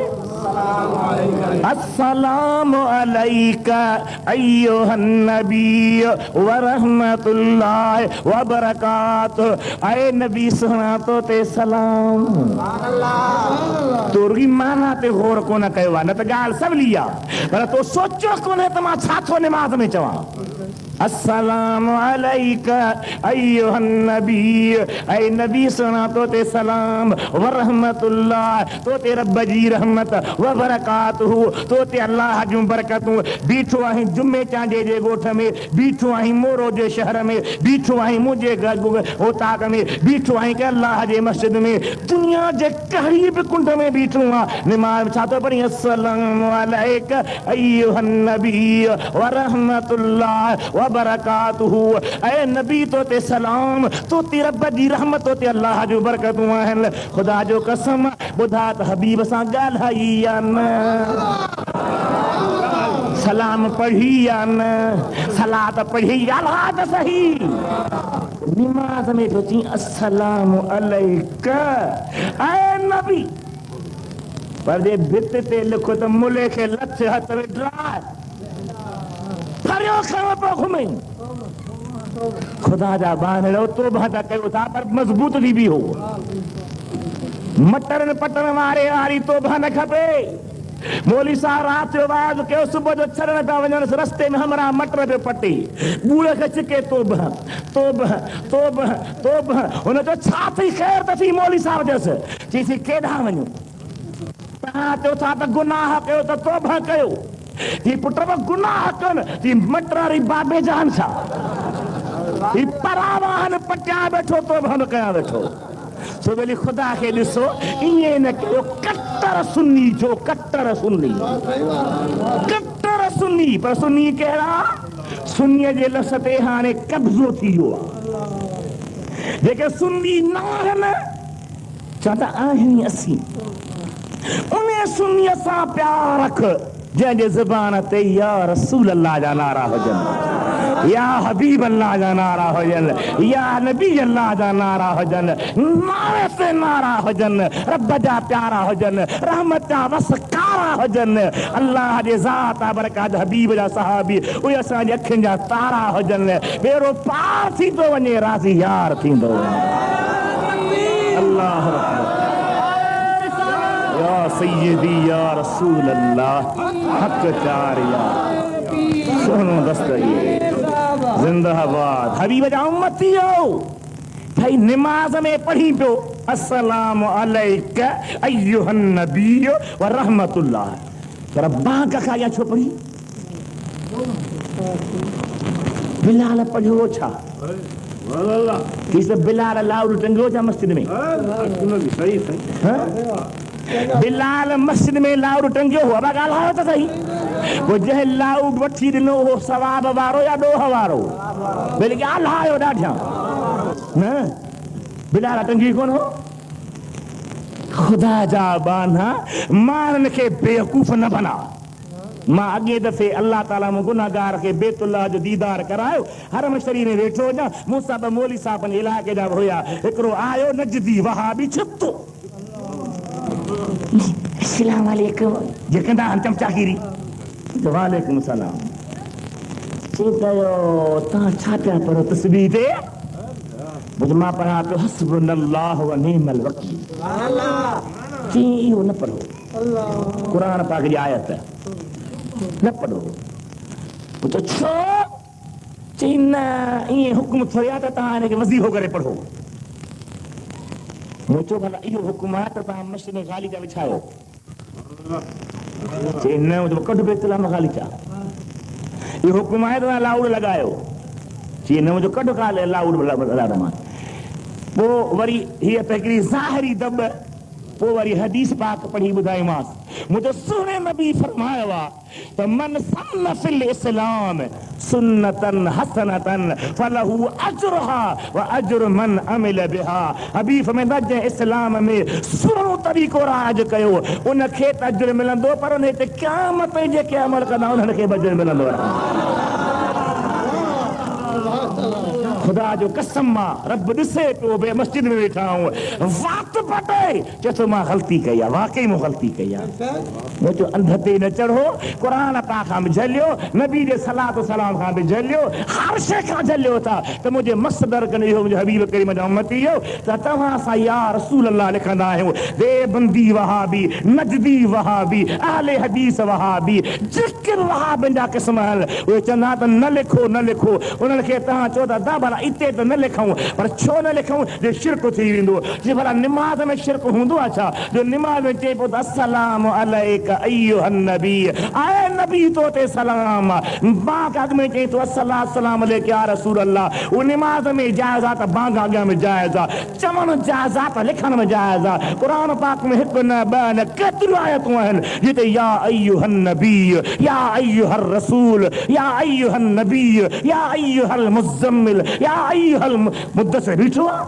अस्सलामु अलैका अय्युहन नबी व रहमतुल्लाहि व बरकातुहू ऐ नबी सुना तो ते सलाम तोरी माना ते गौर कोन कयो आहे न त ॻाल्हि सवली आहे पर तो सोचियो कोन्हे त मां छा थो निमाज़ में चवां अस्सलामु अलैका अय्युहन नबी ऐ नबी सुना तो ते सलाम व रहमतुल्लाह तो ते रब जी रहमत व बरकातुहू तो ते अल्लाह जूं बरकतूं बीठो आहीं जुमे चांजे जे ॻोठ में बीठो आहीं मोरो जे शहर में बीठो आहीं मुंहिंजे ओताक में बीठो आहीं के अल्लाह जे मस्जिद में दुनिया जे कहिड़ी बि कुंड में बीठो आहे निमाज़ छा थो पढ़ी अस्सलामु अलैका अय्युहन नबी व रहमतुल्लाह व बरकातुहू ऐ नबी तो ते सलाम तो ते रब जी रहमत तो ते अल्लाह जो बरकतूं आहिनि ख़ुदा जो कसम ॿुधा त हबीब सां ॻाल्हाई या न सलाम पढ़ी या न सलात पढ़ी ॻाल्हा त सही निमाज़ में तो चई अस्सलामु अलैका ऐ नबी पर जे भित ते लिखो त मुले खे लथ हथ में ड्राए फरियो खणो पियो घुमई ख़ुदा जा बानड़ो तौबा था कयो था पर मज़बूत थी बि हो मटरनि पटण वारी तौबा न खपे मौली साहब राति जो वाज़ कयो सुबुह जो छॾण पिया वञनि रस्ते में हमरा मटर पियो पटे बूढ़े खे चिके तौबा तौबा तौबा तौबा हुन जो छा थी ख़ैर त थी मौली साहब जसि चईसीं केॾांहुं वञूं तव्हां चओ था त गुनाह कयो त तौबा कयो ही पुट गुनाह कनि ही मटरारी बाबे जान छा ही परावाहन पटिया वेठो तौबा न कयां वेठो सो भली ख़ुदा खे ॾिसो ईअं न कयो कट्टर सुन्नी जो कट्टर सुन्नी पर सुन्नी कहिड़ा सुन्नीअ जे लस ते हाणे कब्ज़ो थी वियो आहे जेके सुन्नी न आहिनि चवंदा आहिनि असीं उन सुन्नीअ सां प्यार रख जंहिंजे ज़ुबान ते या रसूल अल्लाह जा नारा हुजनि, या हबीब अल्लाह जा नारा हुजनि, या नबी अल्लाह जा नारा हुजनि, नारे ते नारा हुजनि, रब जा प्यारा हुजनि, रहमत जा वसकारा हुजनि, अल्लाह जे ज़ात बरकात हबीब जा सहाबी उहे असांजी अखियुनि जा तारा हुजनि, बेड़ो पार थींदो वञे, राज़ी यार थींदो वञे। अल्लाह या सय्यदी या रसूल अल्लाह हक चार या सोनो दस्तगी जिंदाबाद। हबीब जा उम्मतियो भाई निमाज में पढ़ी पियो अस्सलामु अलैका अय्युहन नबी व रहमतुल्लाह, पर बांग का या छो पढ़ी? बिलाल पढ़ियो छा? किस बिलाल लाउड टंगो छा मस्जिद में? सही सही बिलाल मस्जिद में लाउड टंगियो हो अब ॻाल्हायो त सही। वो जंहिं लाउड वठी ॾिनो हो सवाब वारो या ॾोह वारो? भले ॻाल्हायो ॾाढा न, बिलाल टंगी कोन हो। ख़ुदा जा बाना माण्हुनि खे बेवकूफ़ न बना। मां अॻे दफ़े अल्लाह ताला मूं गुनाहगार खे बेतुल्लाह जो दीदार करायो, हरम शरीफ़ में वेठो हुजां, मूंसां ॿ मौली साहब जे इलाइक़े जा हुया, हिकिड़ो आयो नजदी वहाबी छुतो अस्सलाम वालेकुम जेकंदा हम चमचागिरी वालेकुम सलाम चीकयो ता छा पिया पढ़ो तस्बीह ते? मुझे मां पढ़ा तो हस्बुनल्लाह व निअमल वकील। ची इहो न पढ़ो, कुरान पाक जी आयत न पढ़ो। तो छो चई न इहे हुक्म थिया त तव्हां हिनखे वज़ीफ़ो करे पढ़ो। मुझो भला इहो हुकुम आहे त तव्हां मस्जिद में गालीचा विछायो? चई न मुंहिंजो कढ बेतुल्लाह में गालीचा। इहो हुकुम आहे त तव्हां लाउड लॻायो? चई न मुंहिंजो कढ काल लाउड लॻायो मां। पोइ वरी हीअ त हिकिड़ी ज़ाहिरी दॿ, पोइ वरी हदीस पाक पढ़ी ॿुधाईमांसि। मुंहिंजो सुहिणे नबी फरमायो आहे त मन सन्न फिल इस्लाम सुन्नतन हसनतन फलहू अजरुहा व अजरु मन अमिल बिहा। हबीब में न जंहिं इस्लाम में सुहिणो तरीक़ो राज कयो उनखे त अजर मिलंदो, पर उन ते क़यामत जेके अमल कंदा उन्हनि खे अजर मिलंदो। खुदा जो कसम आहे, रब ॾिसे पियो बे मस्जिद में वेठा आहियूं, वात पटे चए थो मां ग़लती कई आहे, वाकई मूं ग़लती कई आहे। मुंहिंजो अंध ते न चढ़ो, क़ुरान पाक खां बि झलियो, नबी जे सलात सलाम खां बि झलियो, हर शइ खां झलियो था त मुंहिंजे मसदर कन इहो मुंहिंजो हबीब करीम जा उम्मती इहो त तव्हां सां या रसूल अल्लाह लिखंदा आहियूं। देवबंदी वहाबी, नजदी वहाबी, अहले हदीस वहाबी, जिकिर वहाबनि जा क़िस्म आहिनि, उहे चवंदा त न लिखो न लिखो। उन्हनि खे तव्हां चओ था दा भला इते त न लिखूं, पर छो न लिखूं? जो शिरक थी वेंदो। जे भला निमाज़ में शिरक हूंदो आहे छा? जो निमाज़ में चए पियो त अस्सलामु अलैका अय्युहन नबी, आए नबी तो ते सलाम। बांग अॻ में चए थो अस्सलाम अलैका या रसूल अल्लाह। उहो निमाज़ में जाइज़ आहे त बांग अॻियां में जाइज़ आहे, चवणु जाइज़ आहे त लिखण में जाइज़ आहे। क़ुरान पाक में हिकु न ॿ न केतिरियूं आयतूं आहिनि जिते या अय्युहन नबी, या अय्युहर रसूल, या अय्युहन नबी, या अय्युहल मुज़म्मिल, या अय्युहल मुद्दसिर बीठो आहे।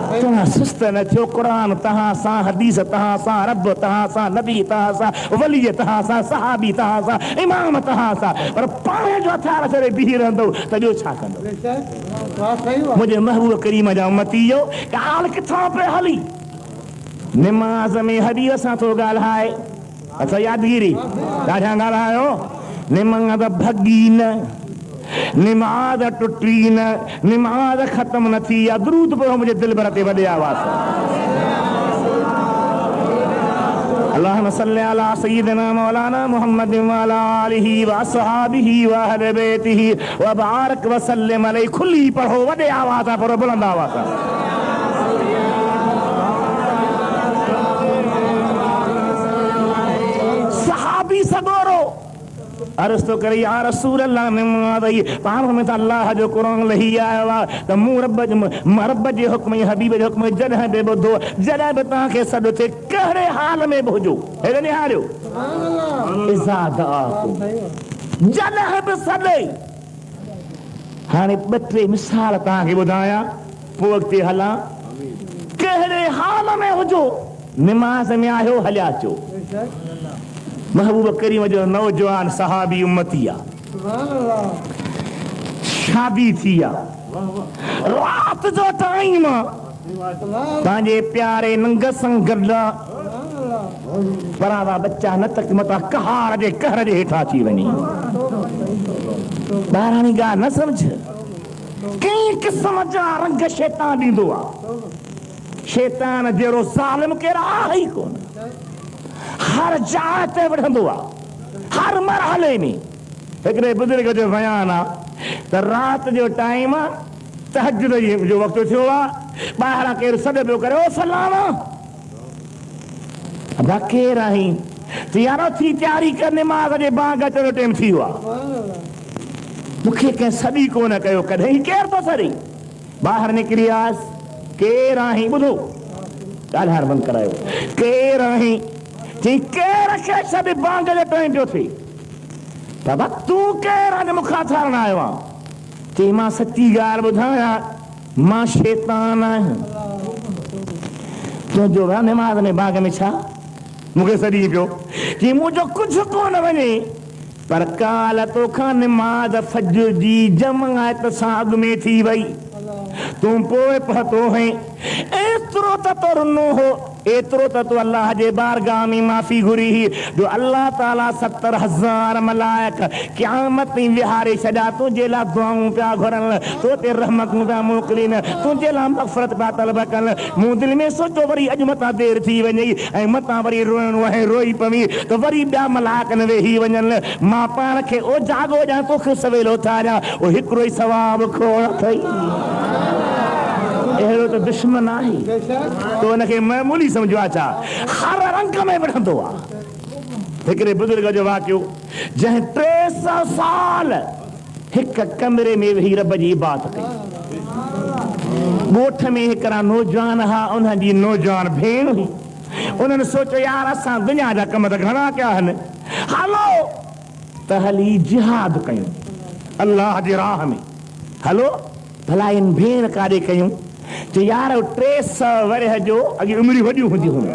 तव्हां सुस्त न थियो। क़ुरान तव्हां सां, हदीस तव्हां सां, रब तव्हां सां, नबी तव्हां सां, वली तव्हां सां, सहाबी तव्हां सां, इमाम तव्हां सां, पर पाण जो हथियार छॾे बीही रहंदो त ॿियो छा कंदो? मुंहिंजे महबूब करीम जा उम्मती इहो ॻाल्हि किथां पे हली? निमाज़ में हबीब सां थो ॻाल्हाए। अच्छा यादगिरी ॾाढा ॻाल्हायो। निमाज़ भॻी न, निमाज़ टुटी न, निमाज़ ख़त्म न थी आहे। दुरूद पढ़ो मुंहिंजे दिल भर ते वॾे आवाज़ सां। अल्लाहुम्मा सल्ली अला सय्यिदिना मौलाना मुहम्मद व अला आलिहि व असहाबिहि व अहले बैतिहि व बारक व सल्लिम अलैहि। खुली पढ़ो, वॾे आवाज़ सां पढ़ो, बुलंद आवाज़ सां। सहाबी सगोरो अर्ज़ तो करे या रसूल अल्लाह निमाज़ पाण में त अल्लाह जो क़ुरान लही आयो आहे त मूं रब जे हुक्म ऐं हबीब जे हुक्म जॾहिं बि ॿुधो, जॾहिं बि तव्हांखे सॾु थिए कहिड़े हाल में बि हुजो, हेॾे निहारियो जॾहिं बि सॾे। हाणे ॿ टे मिसाल तव्हांखे ॿुधायां, पोइ अॻिते हलां। कहिड़े हाल में हुजो, निमाज़ में आहियो हलिया अचो। महबूब करीम जो नौजवान सहाबी उम्मती आहे, शादी थी आहे, रात जो टाइम तव्हांजे प्यारे नंग सां गॾु परां बच्चा न तक मता कहार जे कहर जे हेठां अची वञे। ॿाहिरां ॻाल्हि न सम्झ, कई क़िस्म जा रंग शैतान ॾींदो आहे। शैतान जहिड़ो ज़ालिम केरु आहे ई कोन, हर जाइ ते वठंदो आहे, हर मरहले में। हिकिड़े बुज़ुर्ग जो बयान आहे त राति जो टाइम तहज्जुद जो वक़्तु थियो आहे, ॿाहिरां केरु सॾु पियो करे, ओ फलाणा अदा केरु आहीं, तयारो थी तयारी कर, निमाज़ जे बाग अचण जो टाइम थी वियो आहे। मूंखे कंहिं सॾी कोन कयो कॾहिं, केरु थो सॾी? ॿाहिरि निकिरी आयसि, केरु आहीं? ॿुधो ॻाल्हाइण बंदि करायो, केरु आहीं? चई केरु खे सॾ बाग जो टाइम पियो थिए। बाबा तूं केरु आहे मूंखां थारण आयो आहे? चई मां सची ॻाल्हि ॿुधायां, मां शैतान आहियां। तुंहिंजो निमाज़ में बाग में छा? मूंखे सॾी पियो। चई मुंहिंजो कुझु कोन वञे, पर काल तोखां निमाज़ फज्र जी जमायत सां अॻु में थी वई, तूं पोइ पहुतो हैं। एतिरो त तो रुनो हो, एतिरो त तूं अल्लाह जे बारगाह में माफ़ी घुरी ही, जो अल्लाह ताला 70,000 मलाइक क़यामत में विहारे छॾिया, तुंहिंजे लाइ दुआऊं पिया घुरनि, तो ते रहमतूं पिया मोकिलीनि, तुंहिंजे लाइ मग़फ़िरत पिया तलब कनि। मूं दिलि में सोचियो वरी अॼु मतां देरि थी वञे ऐं मतां वरी रोइणो आहे, रोई पवी त वरी ॿिया मलाइक न वेही वञनि। मां पाण खे ओ जाॻो ॾियां, तोखे सवेलो उथारियां, ओ हिकिड़ो ई सवाबु खोड़ अथई। अहिड़ो त दुश्मन आहे, तो हुनखे मामूली सम्झो आहे छा? हर रंग में वठंदो आहे। हिकिड़े बुज़ुर्ग जो वाक़ियो, जंहिं 300 साल हिकु कमरे में वेही रब जी इबादत कई। ॻोठ में हिकिड़ा नौजवान हुआ, उन्हनि जी नौजवान भेण हुई। उन्हनि सोचियो यार असां दुनिया जा कम त घणा कया आहिनि, हलो त हली जिहाद कयूं अल्लाह जे राह में। हलो भला इन भेण काॾे कयूं? चई यार 300 वरह जो अॻे उमिरि वॾियूं हूंदियूं हुयूं,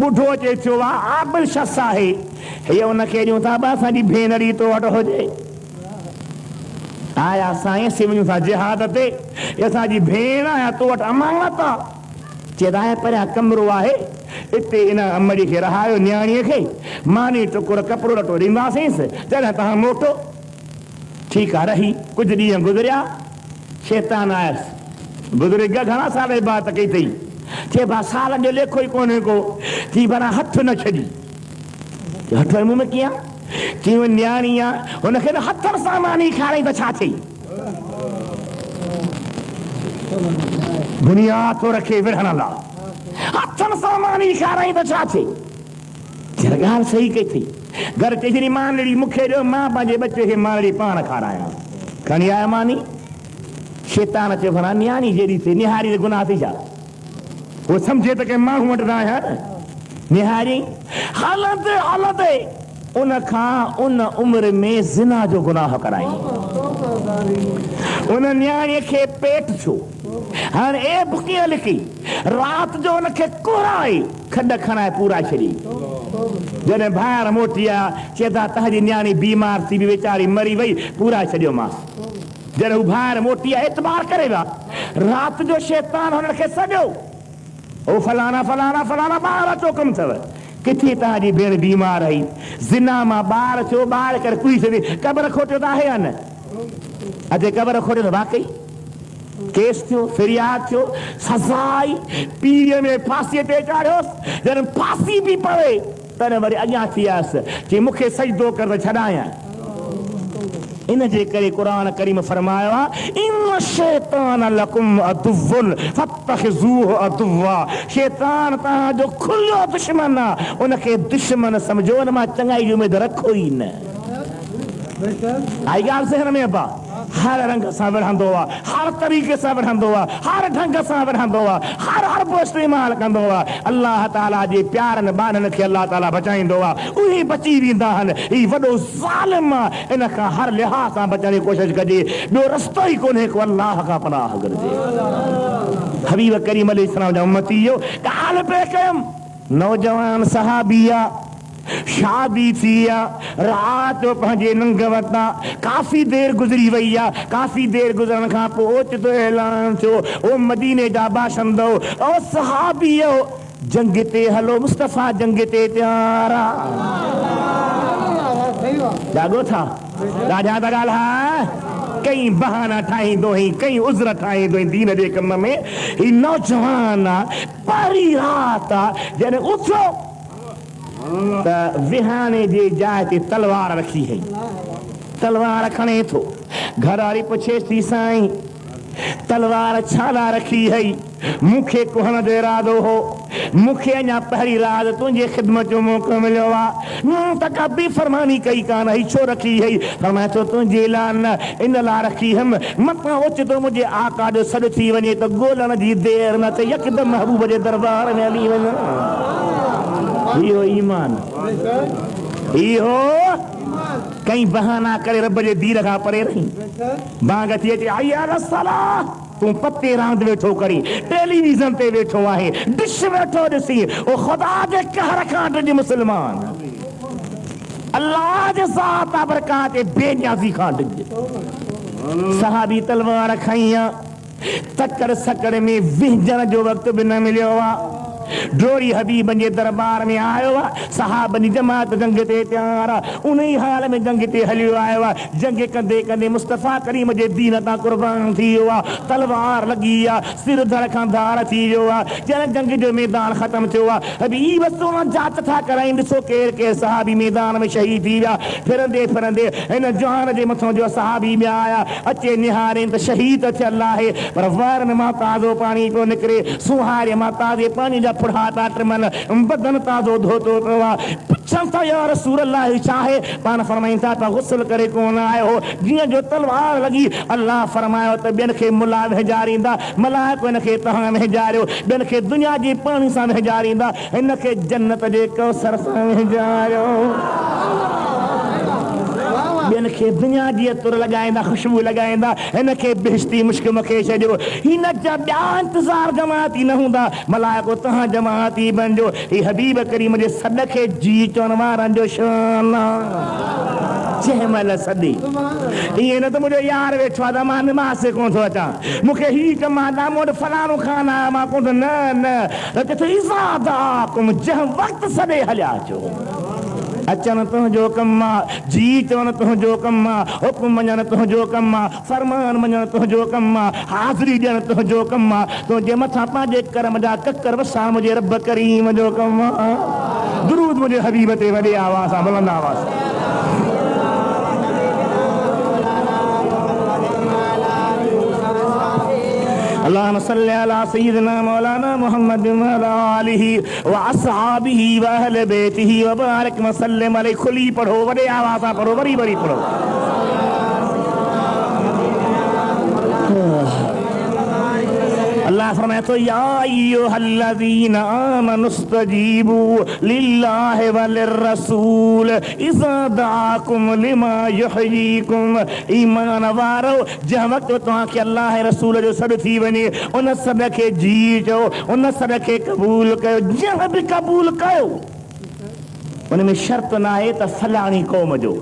ॿुढो अचे थियो आहे, आबिल शख़्स आहे, हीअ उनखे ॾियूं था, असांजी भेनरी तो वटि हुजे। आया साईं असीं वञूं था जिहाद ते, असांजी भेण आया तो वटि अमानत आहे। चए परियां कमरो आहे, हिते इन अमड़ी खे रहायो, न्याणीअ खे मानी टुकुर कपिड़ो लटो ॾींदासींसि जॾहिं तव्हां मोटो। ठीकु आहे, रही कुझु ॾींहं गुज़रिया, शैतान आयसि। बुज़ुर्ग घणा साल इबादत कई अथई? चए भा साल जो लेखो ई कोन्हे को। चई भला हथ न छॾी। हथ मुंहं में कीअं? चई न्याणी आहे, हुनखे न हथनि सां मानी खाराई त छा थी? दुनिया तो रखे विढ़ण लाइ हथनि सां मानी खाराई त छा थी? ॻाल्हि सही कई अथई। घर चई मानड़ी मूंखे ॾियो, मां पंहिंजे बचे खे मानड़ी पाण खारायां। खणी आया मानी। शैतान चयो भला न्याणी जहिड़ी थी, निहारी त गुनाह थी छा? उहो सम्झे त कंहिं माण्हू वटि न आया। निहारी हलंदे हलंदे उन खां उन उमिरि में ज़िना जो गुनाह कराई। उन न्याणीअ खे पेट थियो, हाणे ए भुकीअ लिकी, राति जो उनखे कोराए खॾ खणाए पूरा छॾी। जॾहिं ॿाहिरि मोटी आया, चए था तव्हांजी न्याणी बीमार थी, वीचारी मरी वई, पूरा छॾियोमांसि। जॾहिं हू ॿाहिरि मोटी आहे, एतबार करे विया, राति जो शैतान हुनखे सॼो, ओ फलाना फलाना फलाना ॿाहिरि अचो कमु अथव। किथे तव्हांजी भेण बीमार आई, ज़िना मां ॿार थियो, ॿार करे कुई छॾी, क़बर खोटियो त आहे या न? अॼु क़बर खोटियो त वाकई केस थियो, फिरियाद थियो, सज़ा आई, पीढ़ीअ में फांसीअ ते चाढ़ियोसि। जॾहिं फांसी बि पवे तॾहिं वरी अॻियां थी आयसि, चई मूंखे सजदो कर त छॾायां। इन जे करे क़ुरान करीम फरमायो आहे, इन शैतान लकुम अदुव्वुन फत्तखिज़ूहु अदुव्वा। शैतान तव्हांजो खुलियो दुश्मन आहे, उनखे दुश्मन सम्झो, उन मां चङाई जी उमेद रखो ई न। आई ॻाल्हि ज़हन में अबा? हर रंग सां विढ़ंदो आहे, हर तरीक़े सां विढ़ंदो आहे, हर ढंग सां विढ़ंदो आहे, हर पोइ इस्तेमालु कंदो आहे। अल्लाह ताला जे प्यारनि ॿारनि खे अल्लाह ताला बचाईंदो आहे, उहे बची वेंदा आहिनि। हीउ वॾो ज़ालिम आहे, इन खां हर लिहाज़ सां बचण जी कोशिशि कजे, ॿियो रस्तो ई कोन्हे को अल्लाह खां पनाह घुरिजे। हबीब करीम अलैहिस्सलाम जा उम्मती जो ॻाल्हि पिए कयमि, नौजवान सहाबी आहे, शादी थी रात जो पंहिंजे नंग वटा काफ़ी देर गुज़री वई आहे। काफ़ी देर गुज़रण खां पोइ ओचितो ऐलान थियो ओ मदीने जा बाशिंदो ओ सहाबीओ जंग ते हलो मुस्तफ़ा जंग ते तैयार जागो था राजा त ॻाल्हि कई बहाना ठाहींदो हुई कई उज़र ठाहींदो हुई दीन जे कम में। ही नौजवान आहे पहिरीं रात आहे जॾहिं उथियो त विहाणे जे जाइ ते तलवार रखी हुई। तलवार खणे थो घर वारी पुछेसि थी साईं तलवार छा लाइ रखी हुई? मूंखे कुहण जो इरादो हो, मूंखे अञा पहिरीं रात तुंहिंजे ख़िदमत जो मौक़ो मिलियो आहे, मूं त का बि फरमानी कई कान हुई, छो रखी हुई? फरमाए थो तुंहिंजे लाइ न इन लाइ रखी हुयमि मतां ओचितो मुंहिंजे आका जो सॾु थी वञे त ॻोल्हण जी देरि न थिए यकदमि महबूब जे दरबार में हली वञा। इहो ईमान इहो कई बहाना करे रब जे दीर खां परे रही बांग थी अचे आई आहे सलाह तूं पते रांदि वेठो करी टेलीविज़न ते वेठो आहे डिश वेठो ॾिसी ओ ख़ुदा जे कहर खां डिॼ मुस्लमान अल्लाह जे ज़ात बरकात ते बेनियाज़ी खां डिॼ। सहाबी तलवार खई तकड़ सकड़ में विझण जो वक़्तु बि न मिलियो आहे। डोरी हबीबन जे दरबार में आयो आहे। सहाबन जी जमात जंग ते तैयार आहे। उन ई हाल में जंग ते हलियो आयो आहे। जंग कंदे कंदे मुस्तफ़ा करीम जे दीन तां कुर्बान थी वियो आहे। तलवार लॻी आहे सिर धड़ खां धार थी वियो आहे। जॾहिं जंग जो मैदान ख़तमु थियो आहे हबीब सोन जांच था कराइनि ॾिसो केरु केरु सहाबी मैदान में शहीद थी विया। फिरंदे फिरंदे हिन जवान जे मथां जो सहाबी ॿिया आया अचे निहारनि त शहीद थियल आहे पर वारनि मां ताज़ो पाणी पियो निकिरे सुहारे मां ताज़े पाणी जा फुड़हाता टमन बदन ताज़ो धोतो पियो आहे। पुछनि था या रसूल अल्लाह छा आहे? पाण फरमाइनि था त गुस्ल करे कोन आयो हो जीअं जो तलवार लॻी अल्लाह फरमायो त ॿियनि खे मुला वेझारींदा मलाइको हिन खे तव्हां वेझारियो ॿियनि खे दुनिया जी पाणी सां वेझारींदा हिन खे जन्नत जे कौसर सां वेझारियो। ॿियनि खे दुनिया जी तुर लॻाईंदा ख़ुशबू लॻाईंदा हिन खे बिहश्ती मुश्क मूंखे छॾियो। हिन जा ॿिया इंतज़ार जमाती न हूंदा मलाइको तव्हां जमाती बणिजो। ही हबीब करीम जे सॾ खे जी चवण वारनि जो शान जंहिं महिल सॾे ईअं न त मुंहिंजो यार वेठो आहे त मां निमाज़ से कोन थो अचां मूंखे हीउ कमु आहे मूं वटि फलाणो खान आहे मां कोन थो न न त इज़ादाकुम जंहिं वक़्तु सॾे हलिया अचो। अचण तुंहिंजो कमु आहे जी चवण तुंहिंजो कमु आहे हुकुम मञण तुंहिंजो कमु आहे फरमान मञण तुंहिंजो कमु आहे हाज़िरी ॾियण तुंहिंजो कमु आहे तुंहिंजे मथां पंहिंजे कर्म जा ककर वसा मुंहिंजे रब करीम जो कमु आहे। दुरूद मुंहिंजे हबीब ते वॾे आवाज़ सां बुलंद आवाज़ अल्लाहुम्मा सल्ली अला सय्यिदिना मौलाना मुहम्मद व अला आलिहि व अस्हाबिहि व अहले बैतिहि व बारिक व सल्लिम अलैहि। खुली पढ़ो वॾे आवाज़ सां पढ़ो वरी वरी पढ़ो। अल्लाह फरमाए थो या अय्युहल्लज़ीना आमनुस्तजीबू लिल्लाहि व लिर्रसूल इज़ा दआकुम लिमा युहयीकुम। ईमान वारो जंहिं वक़्तु तव्हांखे अल्लाह ऐं रसूल जो सॾु थी वञे उन सॾ खे जी चओ उन सॾ खे क़बूल कयो। जंहिं बि क़बूल कयो उन में शर्त न आहे त फलाणी क़ौम जो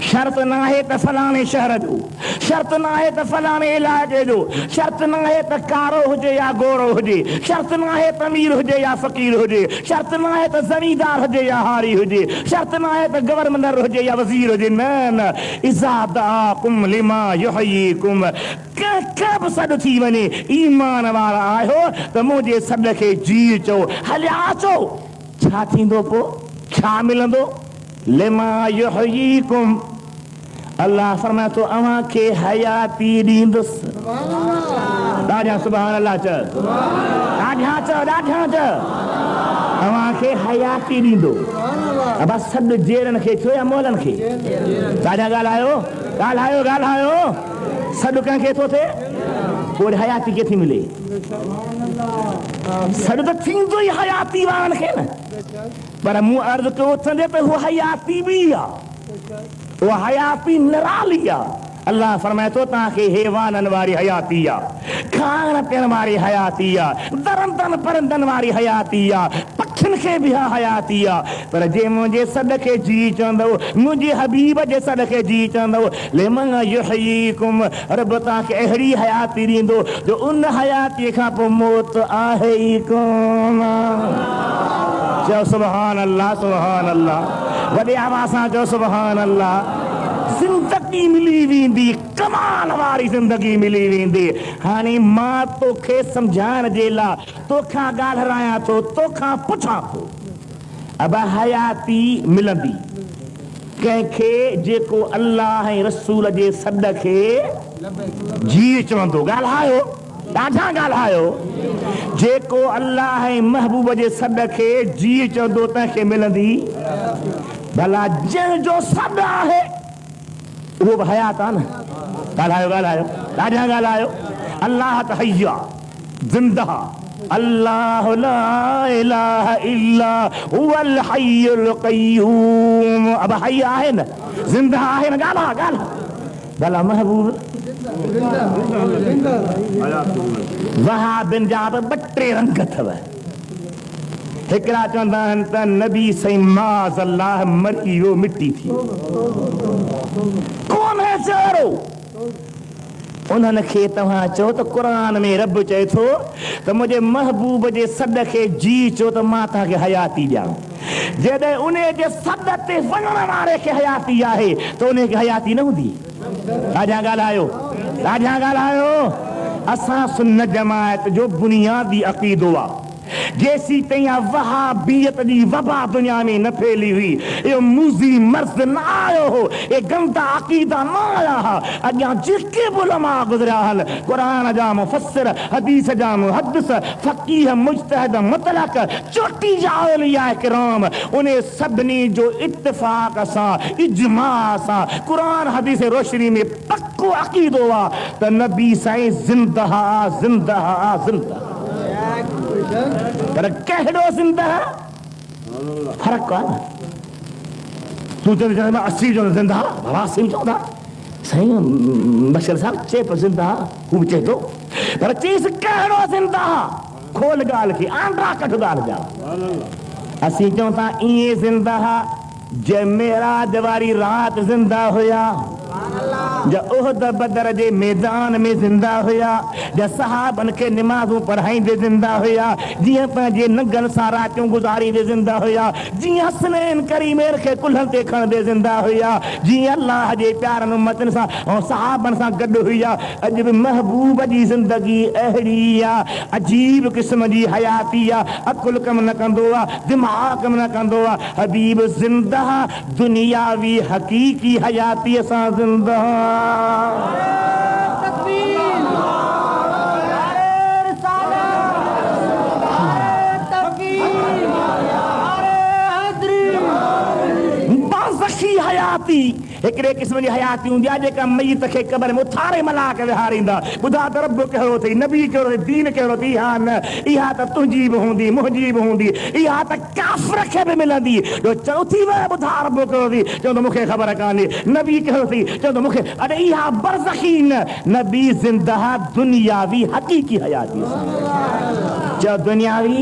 शर्त न आहे त फलाणे शहर जो शर्त न आहे त फलाणे इलाइक़े जो शर्त न आहे त कारो हुजे या गोरो हुजे शर्त न आहे त अमीर हुजे या फ़क़ीर हुजे शर्त न आहे त ज़मींदार हुजे या हारी हुजे शर्त न आहे त गवर्नर हुजे या वज़ीर हुजे न न इज़ा दआकुम लिमा युहयीकुम कंहिं बि सॾु थी वञे ईमान वारा आहियो त मुंहिंजे सॾ खे जी चओ हलिया अचो। छा थींदो पोइ छा मिलंदो? लिमा युहयीकुम अल्लाह फरमाए थो अव्हां खे हयाती ॾींदुसि। ॾाढा सुभान अल्लाह चओ ॾाढा चओ ॾाढा चओ अव्हां खे हयाती ॾींदो। बसि सॾु जेड़नि खे थियो या मोलनि खे ॾाढा ॻाल्हायो ॻाल्हायो ॻाल्हायो सॾु कंहिंखे थो थिए पोइ हयाती किथे मिले? सॾु त थींदो ई हयाती वारनि खे न पर मूं अर्ज़ु कयो उथंदे त हू हयाती बि आहे उहा हयाती निराली आहे। अल्लाह फरमाए थो तव्हांखे हैवाननि वारी हयाती आहे खाइण पीअण वारी हयाती आहे दरंदनि परंदनि वारी हयाती आहे अखियुनि खे बि हयाती आहे, पर जे मुंहिंजे सदके जी चवंदव, मुंहिंजे हबीब जे सदके जी चवंदव, लिमन युहयीकुम, रब तव्हांखे अहिड़ी हयाती ॾींदो जो उन हयातीअ खां पोइ मौत आहे ई कोन। चओ सुभान अल्लाह, सुभान अल्लाह, वॾे आवाज़ सां चओ सुभान अल्लाह। ज़िंदगी मिली वेंदी, कमाल वारी ज़िंदगी मिली वेंदी। हाणे मां तोखे सम्झाइण जे लाइ तोखां ॻाल्हायां थो, तोखां पुछां थो। अब हयाती मिलंदी कंहिंखे जेको अल्लाह ऐं रसूल जे सॾ खे जी चवंदो। ॻाल्हायो, ॾाढा ॻाल्हायो। जेको अल्लाह ऐं महबूब जे सॾ खे जी चवंदो तंहिंखे मिलंदी। भला जंहिंजो सॾ आहे उहो बि हयात आहे न। ॻाल्हायो, ॻाल्हायो, ॾाढा ॻाल्हायो। अल्लाह त हय्या, ज़िंदा, अल्लाह ला इलाहा इल्ला हुवल हय्युल क़य्यूम। अब हय आहे न, ज़िंदा आहे न। ॻाल्हा, ॻाल्हा। भला महबूब वहाबिन जा बि 2-3 रंग अथव। हिकिड़ा चवंदा आहिनि त नबी सही माज़ अल्लाह मरी वियो, मिटी थी कोन है चेहरो। उन्हनि खे तव्हां चओ त क़ुरान में रब चए थो त मुंहिंजे महबूब जे सॾ खे जी चओ त मां तव्हांखे हयाती ॾियां। जॾहिं उन जे सॾ ते वञण वारे खे हयाती आहे त उन खे हयाती न हूंदी। ॾाढा ॻाल्हायो, ॾाढा ॻाल्हायो। असां सुन्नत जमायत जो बुनियादी अक़ीदो आहे जेसी ताईं वहाबियत जी वबा दुनिया में न फैली हुई, ये मूज़ी मर्ज़ न आयो हो, ये गंदा अक़ीदा न आया हा। अॻियां जेके बि उलमा गुज़रिया आहिनि, क़ुरान जा मुफ़स्सिर, हदीस जा मुहद्दिस, फ़क़ीह, मुज्तहिद, मुतलक़, चोटी जा औलिया किराम, उन सभिनी जो इत्तिफ़ाक़ सां, इज्मा सां, क़ुरान हदीस रोशनी में पक्को अक़ीदो आहे त नबी साईं ज़िंदा, ज़िंदा, ज़िंदा। पर कहिड़ो ज़िंदा फ़र्क़ु आहे न। तूं चवंदे 80 जो ज़िंदा, 80 चवंदा साईं बशर साहब चए पियो ज़िंदा, हू बि चए थो, पर चईसि कहिड़ो ज़िंदा। खोल ॻाल्हि खे, आंड्रा कढ ॻाल्हि जा। असीं चऊं था ईअं ज़िंदा जे मेराज वारी राति ज़िंदा हुया, जा उहद बदर जे मैदान में ज़िंदा हुया, जा सहाबन खे निमाज़ूं पढ़ाईंदे ज़िंदा हुया, जीअं पंहिंजे नंगनि सां रातियूं गुज़ारींदे ज़िंदा हुया, जीअं हसनैन करीमेर खे कुल्हनि ते खणंदे ज़िंदा हुया, जीअं अल्लाह जे प्यारनि उम्मतनि सां ऐं सहाबनि सां गॾु हुया। अॼु बि महबूब जी ज़िंदगी अहिड़ी आहे, अजीब क़िस्म जी हयाती आहे। अकुल कमु न कंदो आहे, दिमाग़ कमु न कंदो आहे। हबीब ज़िंदा, दुनियावी हक़ीक़ी हयातीअ सां ज़िंदा। बाज़खी हयाती हिकिड़े क़िस्म जी हयाती हूंदी आहे जेका मयत खे क़बर में उथारे मला के विहारींदा। ॿुधा त रब कहिड़ो अथई, नबी कहिड़ो अथई, दीन कहिड़ो अथई। हा न, इहा त तुंहिंजी बि हूंदी, मुंहिंजी बि हूंदी, इहा त काफ़िर खे बि मिलंदी। जो चौथी वह ॿुधा रब कहिड़ो अथई, चवंदो मूंखे ख़बर कान्हे। नबी कहिड़ो अथई, चवंदो मूंखे। अरे इहा बरज़खी न, नबी ज़िंदा दुनियावी हक़ीक़ी हयाती। चओ दुनियावी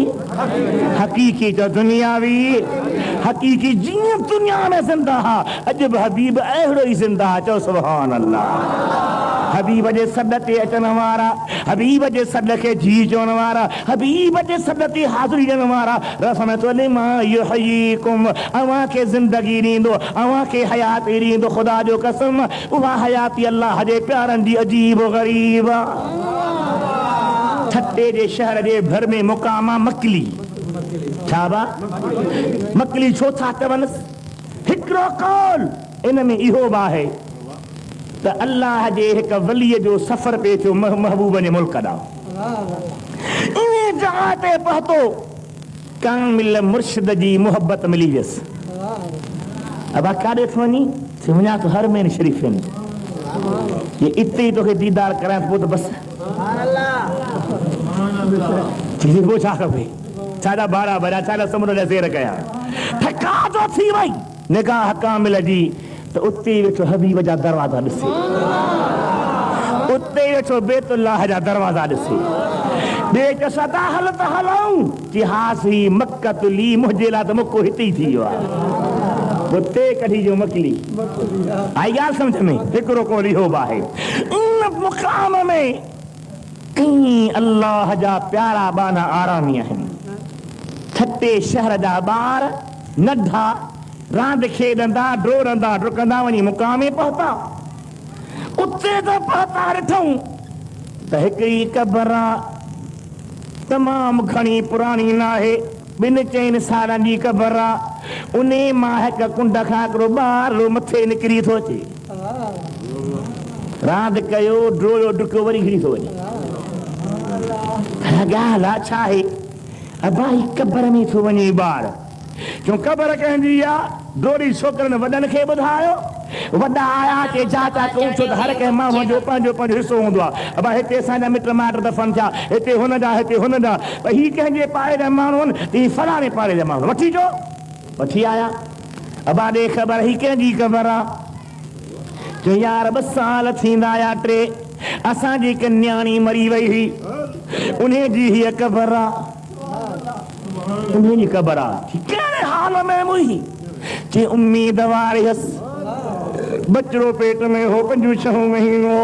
हक़ीक़ी, चओ दुनियावी हक़ीक़ी, जीअं दुनिया में ज़िंदा। अॼु बि हबीब अहिड़ो ई ज़िंदा। चओ सुभान अल्लाह। हबीब जे सॾ ते अचण वारा, हबीब जे सॾ खे जी चवण वारा, हबीब जे सॾ ते हाज़िरी ॾियण वारा, रसम चोले मां युहयीकुम, अव्हां खे ज़िंदगी ॾींदो, अव्हां खे हयाती ॾींदो। ख़ुदा जो कसम, उहा हयाती अल्लाह जे प्यारनि जी अजीब ग़रीब आहे। ठटे जे शहर जे भर में मुकामा मकली। छा बा मकली छो था चवनि? हिकिड़ो कौल इन में इहो बि आहे त अल्लाह जे हिकु वलीअ जो सफ़र पिए थियो महबूब जे मुल्क ॾांहुं। इन जॻह ते पहुतो, कामिल मुर्शिद जी मोहबत मिली वियसि। अब काॾे थो वञी? वञा थो हरमैन शरीफ़ में, ये इते ई तोखे दीदार कराए पोइ त बसि। पोइ छा खपे? छाजा बारा भरिया, छाजा समुंड जा ज़ेर कया, ठका जो थी वई निगाह कामिल जी। त उते वेठो हबीब जा दरवाज़ा ॾिसे, उते वेठो बैतुल्लाह जा दरवाज़ा ॾिसे। बे चसता हल त हलऊं कि हासी मक्कतुली मुंहिंजे लाइ त मुको हिते ई थी वियो आहे हुते कढी जो मकली आई ॻाल्हि सम्झ में हिकिड़ो को रिहोब आहे इन मुक़ाम में कई अल्लाह जा प्यारा बाना आरामी आहिनि थटे शहर जा ॿार नंढा रांदि खेॾंदा डोड़ंदा डुकंदा वञी मुक़ाम में पहुता उते त पहुता ॾिठूं त हिकिड़ी क़बर आहे तमामु घणी पुराणी न आहे 2-4 सालनि जी क़बर आहे उन मां हिकु कुंड खां हिकिड़ो ॿारु मथे निकिरी थो अचे रांदि कयो डोड़ो डुकियो वरी घिरी थो वञे ॻाल्हि आहे छा आहे अबाई क़बर में थो वञे ॿारु छो क़बर कंहिंजी आहे डोड़ी छोकिरनि वॾनि खे ॿुधायो वॾा आया के जाता कयूं छो त हर कंहिं माण्हूअ जो पंहिंजो पंहिंजो हिसो हूंदो आहे अबा हिते असांजा मिट माइट दफ़न थिया हिते हुन जा हिते हुन जा भई हीअ कंहिंजे पाड़े जा माण्हू आहिनि त फलाणे पाड़े जा माण्हू वठी अचो वठी आया अबा ॾे ख़बर ही कंहिंजी ख़बर आहे जो यार 2 साल थींदा या 3 असांजी हिकु न्याणी मरी वई हुई उन जी हीअ ख़बर आहे उन जी ख़बर आहे कहिड़े हाल में हुई जे उम्मीद वारी हुअसि बचड़ो पेट में हो 5-6 महीनो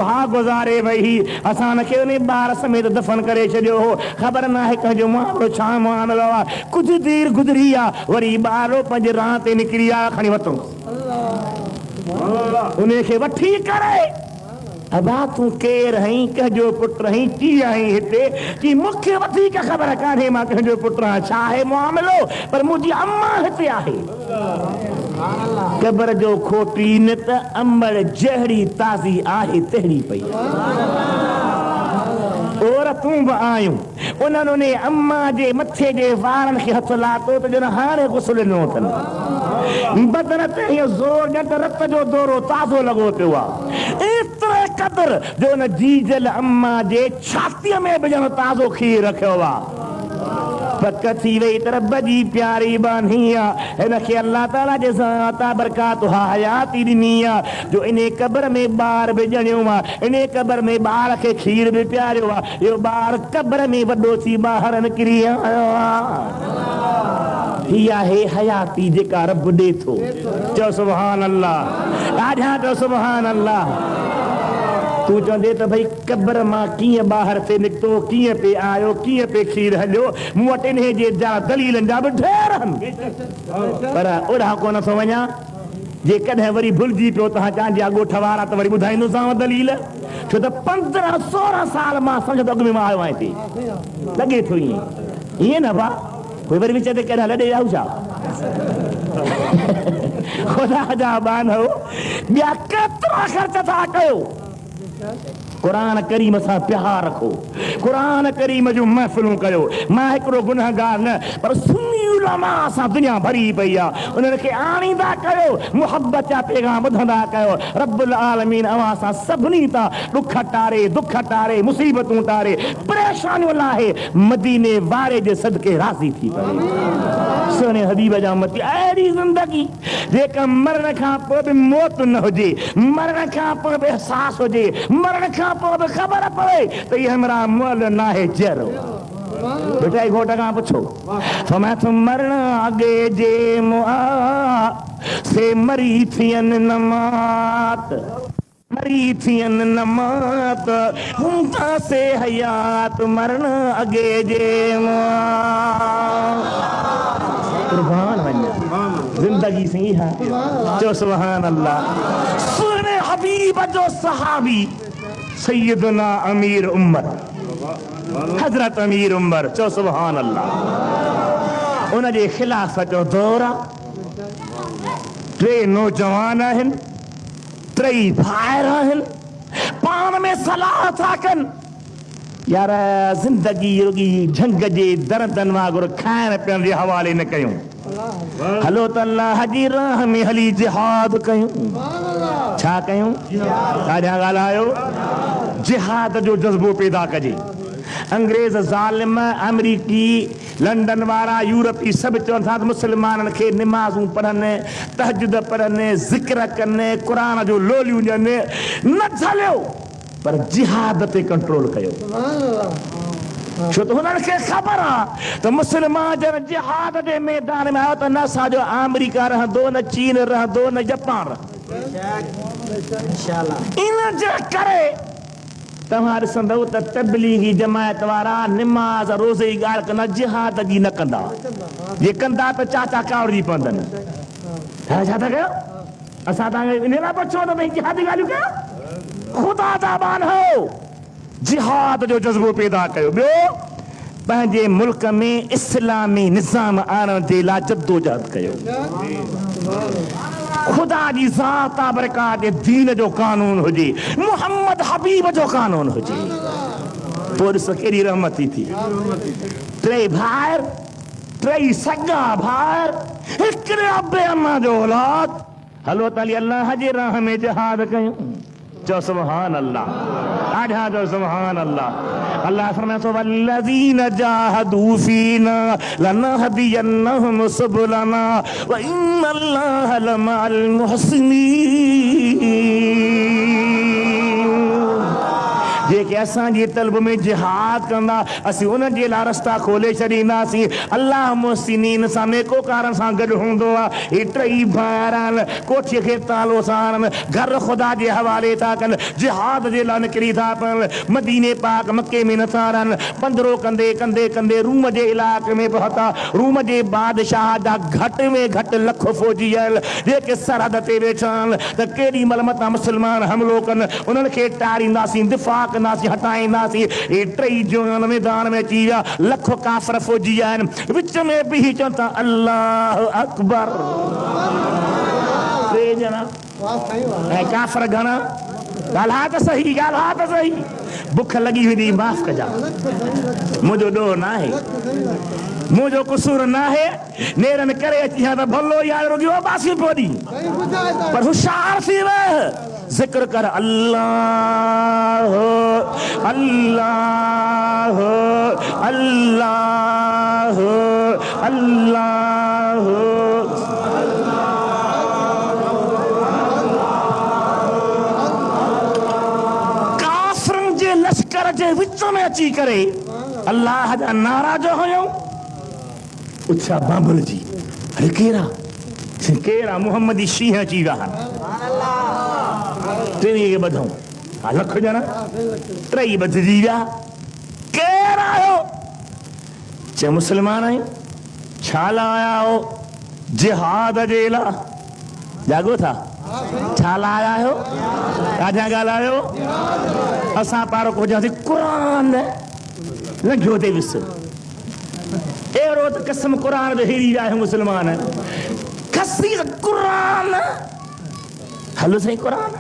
उहा गुज़ारे वई असां हुनखे उन ॿार समेत दफ़न करे छॾियो हो ख़बर न आहे कंहिंजो मामिलो छा मामिलो आहे कुझु देरि गुज़री आहे वरी ॿारो पंहिंजे राह ते निकिरी आहे खणी वरितो उनखे वठी करे अबा तूं केरु आहीं कंहिंजो पुटु आहीं कीअं आहीं हिते की मूंखे वधीक ख़बर कान्हे मां कंहिंजो पुटु आहियां छा आहे मामिलो पर मुंहिंजी अम्मा हिते आहे क़बर जो खोटी न त अंबड़ जहिड़ी ताज़ी आहे तहिड़ी पई और तूं बि आयूं उन्हनि अम्मा जे मथे जे वारनि खे हथु लाथो त ॼण हाणे गुस्ल ॾिनो अथनि बदन ते हीअं ज़ोर ॼण रत जो दौरो ताज़ो लॻो पियो आहे एतिरे क़दुरु जो हुन जीजल अम्मा जे छातीअ में बि ॼण ताज़ो खीर रखियो आहे पक थी वई त रब जी प्यारी बानी आहे हिनखे अल्लाह ताला जे अता बरकात हयाती ॾिनी आहे जो इन क़बर में ॿार बि ॼणियो आहे इन क़बर में ॿार खे खीर बि पियारियो आहे इहो ॿार क़बर में वॾो थी ॿाहिरि निकिरी आयो आहे हीअ आहे हयाती जेका रब ॾे थो चओ सुभान अल्लाह ॾाढा चओ सुभान अल्लाह तूं चवंदे त भई क़बर मां कीअं ॿाहिरि ते निकितो कीअं पे आयो कीअं पे खीर हलियो मूं वटि इन जे जा दलीलनि जा बि ढेर आहिनि पर ओॾा कोन थो वञा जे कॾहिं वरी भुलिजी पियो तव्हां तव्हांजा ॻोठ वारा त वरी ॿुधाईंदोसांव दलील छो त 15-16 साल मां सम्झो अॻु में मां आयो आहियां हिते लॻे थो ईअं न भाउ कोई वरी विच ते कॾहिं लॾे आऊं छा ख़ुदा जा बान हो ॿिया केतिरा ख़र्च था कयो कुरान करीम सां प्यार रखो कुरान करीम जूं महफ़िलूं कयो मां हिकिड़ो गुनहगार न पर सुन्नी उलमा सां दुनिया भरी पई आहे उन्हनि खे आणींदा कयो मुहबत जा पैगाम ॿुधंदा कयो रब्बुल आलमीन अवां सां सभिनी तां ॾुख टारे दुख टारे मुसीबतूं टारे परेशानियूं लाहे मदीने वारे जे सदके राज़ी थी पए सोने हबीब जा मती अहिड़ी ज़िंदगी जेका मरण खां पोइ बि मौत न हुजे मरण खां पोइ बि एहसासु हुजे मरण खां पोइ बि ख़बर पए त इहा हमरा मुअल न आहे जहिड़ो बेटा घोट खां पुछो फरमाया थो मरण अॻे जे मुआ से मरी थियनि नमात मरी थियनि नमात हुंता से हयात मरण अॻे जे मुआ कुर्बान वञ जिंदगी से ही है जो सुभान अल्लाह सुने हबीब जो सहाबी सैयदना अमीर उमर हजरत अमीर उमर चो सुभान अल्लाह उन जे खिलाफ़त जो दौर 3 नौजवान आहिनि 3 भाइर आहिनि पाण में सलाह था कनि यार ज़िंदगी रुगी झंग जे दर्दनि वांगुरु खाइण पीअण जे हवाले न कयूं हलो त अल्लाह जी राह में हली जिहाद कयूं छा कयूं ॾाढा ॻाल्हायो जिहाद जो जज़्बो पैदा कजे अंग्रेज़ ज़ालिम अमरीकी लंडन वारा यूरोपी सभु चवनि था त मुस्लमाननि खे निमाज़ूं पढ़नि तहजुद पढ़नि ज़िक्र कनि क़ुरान जो लोलियूं ॾियनि न झलियो पर जिहाद ते कंट्रोल कयो छो तो हुननि खे ख़बर आहे त मुस्लमान जन जिहाद जे मैदान में आयो त न असांजो अमेरिका रहंदो, न चीन रहंदो, न जापान रहंदो। इन जे करे तव्हां ॾिसंदव त तबलीगी जमायत वारा निमाज़ रोज़े जी ॻाल्हि कंदा, जिहाद जी न कंदा। जे कंदा त चाचा कावड़ी पवंदनि। छा था कयो? असां तव्हांखे इन लाइ पुछो त भई जिहाद जी ॻाल्हियूं कयो? ख़ुदा जा बान हो, जिहाद जो जज़्बो पैदा कयो। ॿियो पंहिंजे मुल्क में इस्लामी निज़ाम आणण जे लाइ जद्दोजहद कयो। खुदा जी ज़ात बाबरकात जे दीन जो कानून हुजे, मोहम्मद हबीब जो कानून हुजे, पोइ ॾिस केॾी रहमती थी। टे भाइर, टे सॻा भाइर, हिकिड़े अबे अम्मा जो औलाद, हलो ताली अल्लाह जे राह में जिहाद कयूं। चो सुभान अल्लाह, आढ़ा जो सुभान अल्लाह। अल्लाह फरमाए थो वल्लज़ीन जाहदू फीना लनहदियन्नहुम सुबुलना व इन्नल्लाह लमअल मुहसिनीन। जेके असांजी तलब में जिहाद कंदा असीं उन्हनि जे लाइ रस्ता खोले छॾींदासीं। अल्लाह मुहसिनीन सां नेकोकारनि सां गॾु हूंदो आहे। ही टई भाइर आहिनि, कोठीअ खे तालो सां आणनि, घर ख़ुदा जे हवाले था कनि, जिहाद जे लाइ निकिरी था पवनि, मदीने पाक मके में नथा रहनि। पंधरो कंदे कंदे कंदे रूम जे इलाइक़े में पहुता। रूम जे बादशाह जा घटि में घटि लख फ़ौजी आहिनि जेके सरहद ते वेठा आहिनि त केॾी महिल मथां मुस्लमान हमिलो कनि उन्हनि खे टारींदासीं, दिफ़ा कंदासीं, हटाईंदासीं। हे टई जो मैदान में अची विया। लख काफ़िर फ़ौजी आहिनि, विच में बीही चवनि था अल्लाह अकबर। टे ॼणा ऐं काफ़िर घणा? ॻाल्हा त सही, ॻाल्हा त सही। बुख लॻी वेंदी, माफ़ कजा, मुंहिंजो ॾोह न आहे, मुंहिंजो कुसूर न आहे। नेरनि करे अची हा त भलो यार रुॻियो बासी पोड़ी, पर होशियार थी वह। जिक्र कर अल्लाह अल्लाह अल्लाह अल्लाह। काफ़िरनि जे लश्कर जे विच में अची करे अल्लाह जा नारा जो हुयो। उछा बाबल जी, अरे केरा केरा मोहम्मदी शींहं अची विया आहिनि। टे खे ॿधऊं, हा लख ॼणा, टई ॿधजी विया। केरु आयो? चए मुस्लमान आहियूं। छा लाइ आया हो? जिहाद जे लाइ। जागो था? छा लाइ आया हो? काॾां ॻाल्हायो? असां पारो कोजासीं क़ुरान लॻियो ते विस। अहिड़ो त क़स्म क़ुरान ते हिरी विया आहियूं मुस्लमान। खसी क़ुरान, हलो साईं क़ुरान।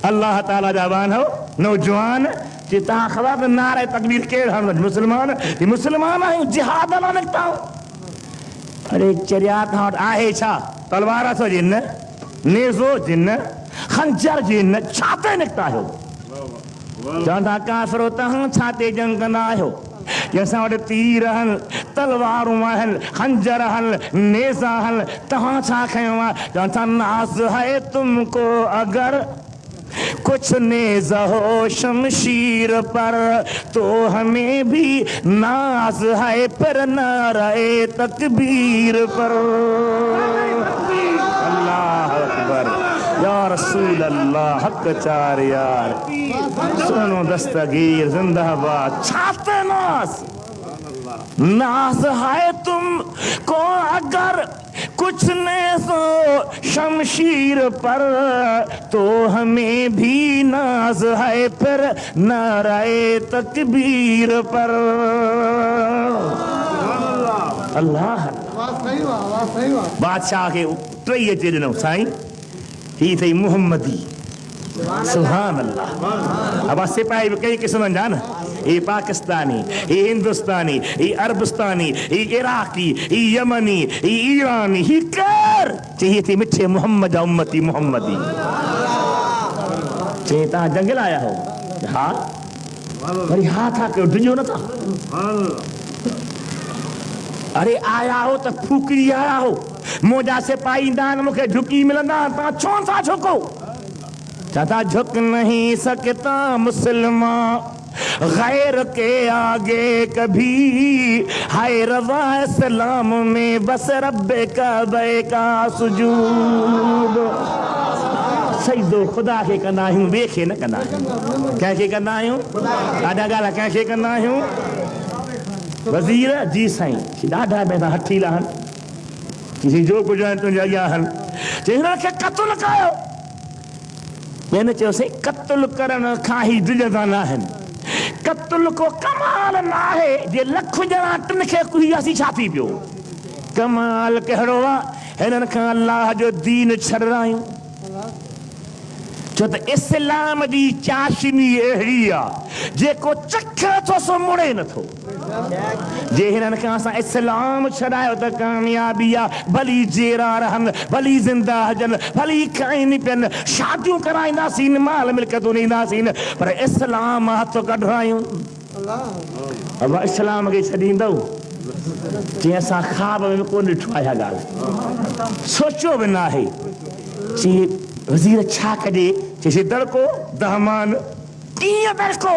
अल्लाह ताला जा बान हो नौजवान जे तव्हां ख़बर त नारे तकबीर केरु हणंदा? मुस्लमान। ही मुस्लमान आहियूं, जिहाद लाइ निकिता आहियूं। अरे चरिया तव्हां वटि आहे छा? तलवार अथव जिन, नेज़ो जिन, खंजर जिन, छा ते निकिता आहियो? चवंदा काफ़िरो तव्हां छा ते जंग कंदा आहियो? असां वटि तीर आहिनि, तलवारूं आहिनि, खंजर आहिनि, नेज़ा आहिनि, तव्हां छा खयो आहे? चवंदा नाज़ है तुमको अगर कुछ नेज़ा हो शमशीर पर तो हमें भी नाज है पर नारे तकबीर पर। अल्लाह अकबर, या रसूल अल्लाह, हक चार यार, सुनो दस्तगीर जिंदाबाद। छाते नाज, नाज है तुम को अगर कुछ नेज़ो शमशीर पर तो हमें भी नाज है फिर नारे तकबीर पर। अल्लाह बादशाह के टई अचे ॾिनो साईं, ही थई मुहम्मदी। सुभान अल्लाह। अब सिपाही भी कई क़िस्म जा न, ये पाकिस्तानी, ये हिंदुस्तानी, ये अरबस्तानी, ये इराकी, ये यमनी, ये ईरानी, ही कर चाहिए थी मिठे मोहम्मद उम्मती मोहम्मदी। चाहिए तव्हां जंग लाइ आया हो? हा। वरी हा था कयो, डिॼो न था। अरे आया हो त फूकरी आया हो। मुंहिंजा सिपाही ईंदा आहिनि, मूंखे झुकी मिलंदा, तव्हां छो था झुको? चाहता झुक नहीं सकता मुसलमान गैर के आगे कभी, हाय रवा इस्लाम में बस रब्बे काबे का सुजूद। सजदो खुदा के कंदा आहियूं, ॿिए खे न कंदा आहियूं। कंहिंखे कंदा आहियूं? ॾाढा ॻाल्हि कंहिंखे कंदा आहियूं? वज़ीर जी साईं ॾाढा पैसा हठी लहनि, किसी जो कुझु आहिनि तुंहिंजे अॻियां आहिनि, चई हिन खे क़त्ल कयो। ॿियनि चयोसीं क़त्ल करण खां ई दिलंदा न आहिनि, क़त्ल को कमाल न आहे जे लख ॼणा टिन खे कुहियासीं छा थी पियो। कमाल कहिड़ो आहे, हिननि खां अलाह जो दीन छॾायूं। छो त इस्लाम जी चाशनी अहिड़ी आहे जेको चखे थो सो मुड़े नथो। जे हिननि खां असां इस्लाम छॾायो त कामयाबी आहे, भली जेरा रहनि, भली ज़िंदा हुजनि, भली खाइनि पियनि, शादियूं कराईंदासीं, माल मिल्कियतूं ॾींदासीं, पर इस्लाम हथ कढायूं। अब इस्लाम खे छॾींदव? जीअं असां ख़्वाब में कोन ॾिठो आहे, इहा ॻाल्हि सोचियो बि न आहे। चई वज़ीर छा कजे? चइसि दड़को दहमान। कीअं दड़को?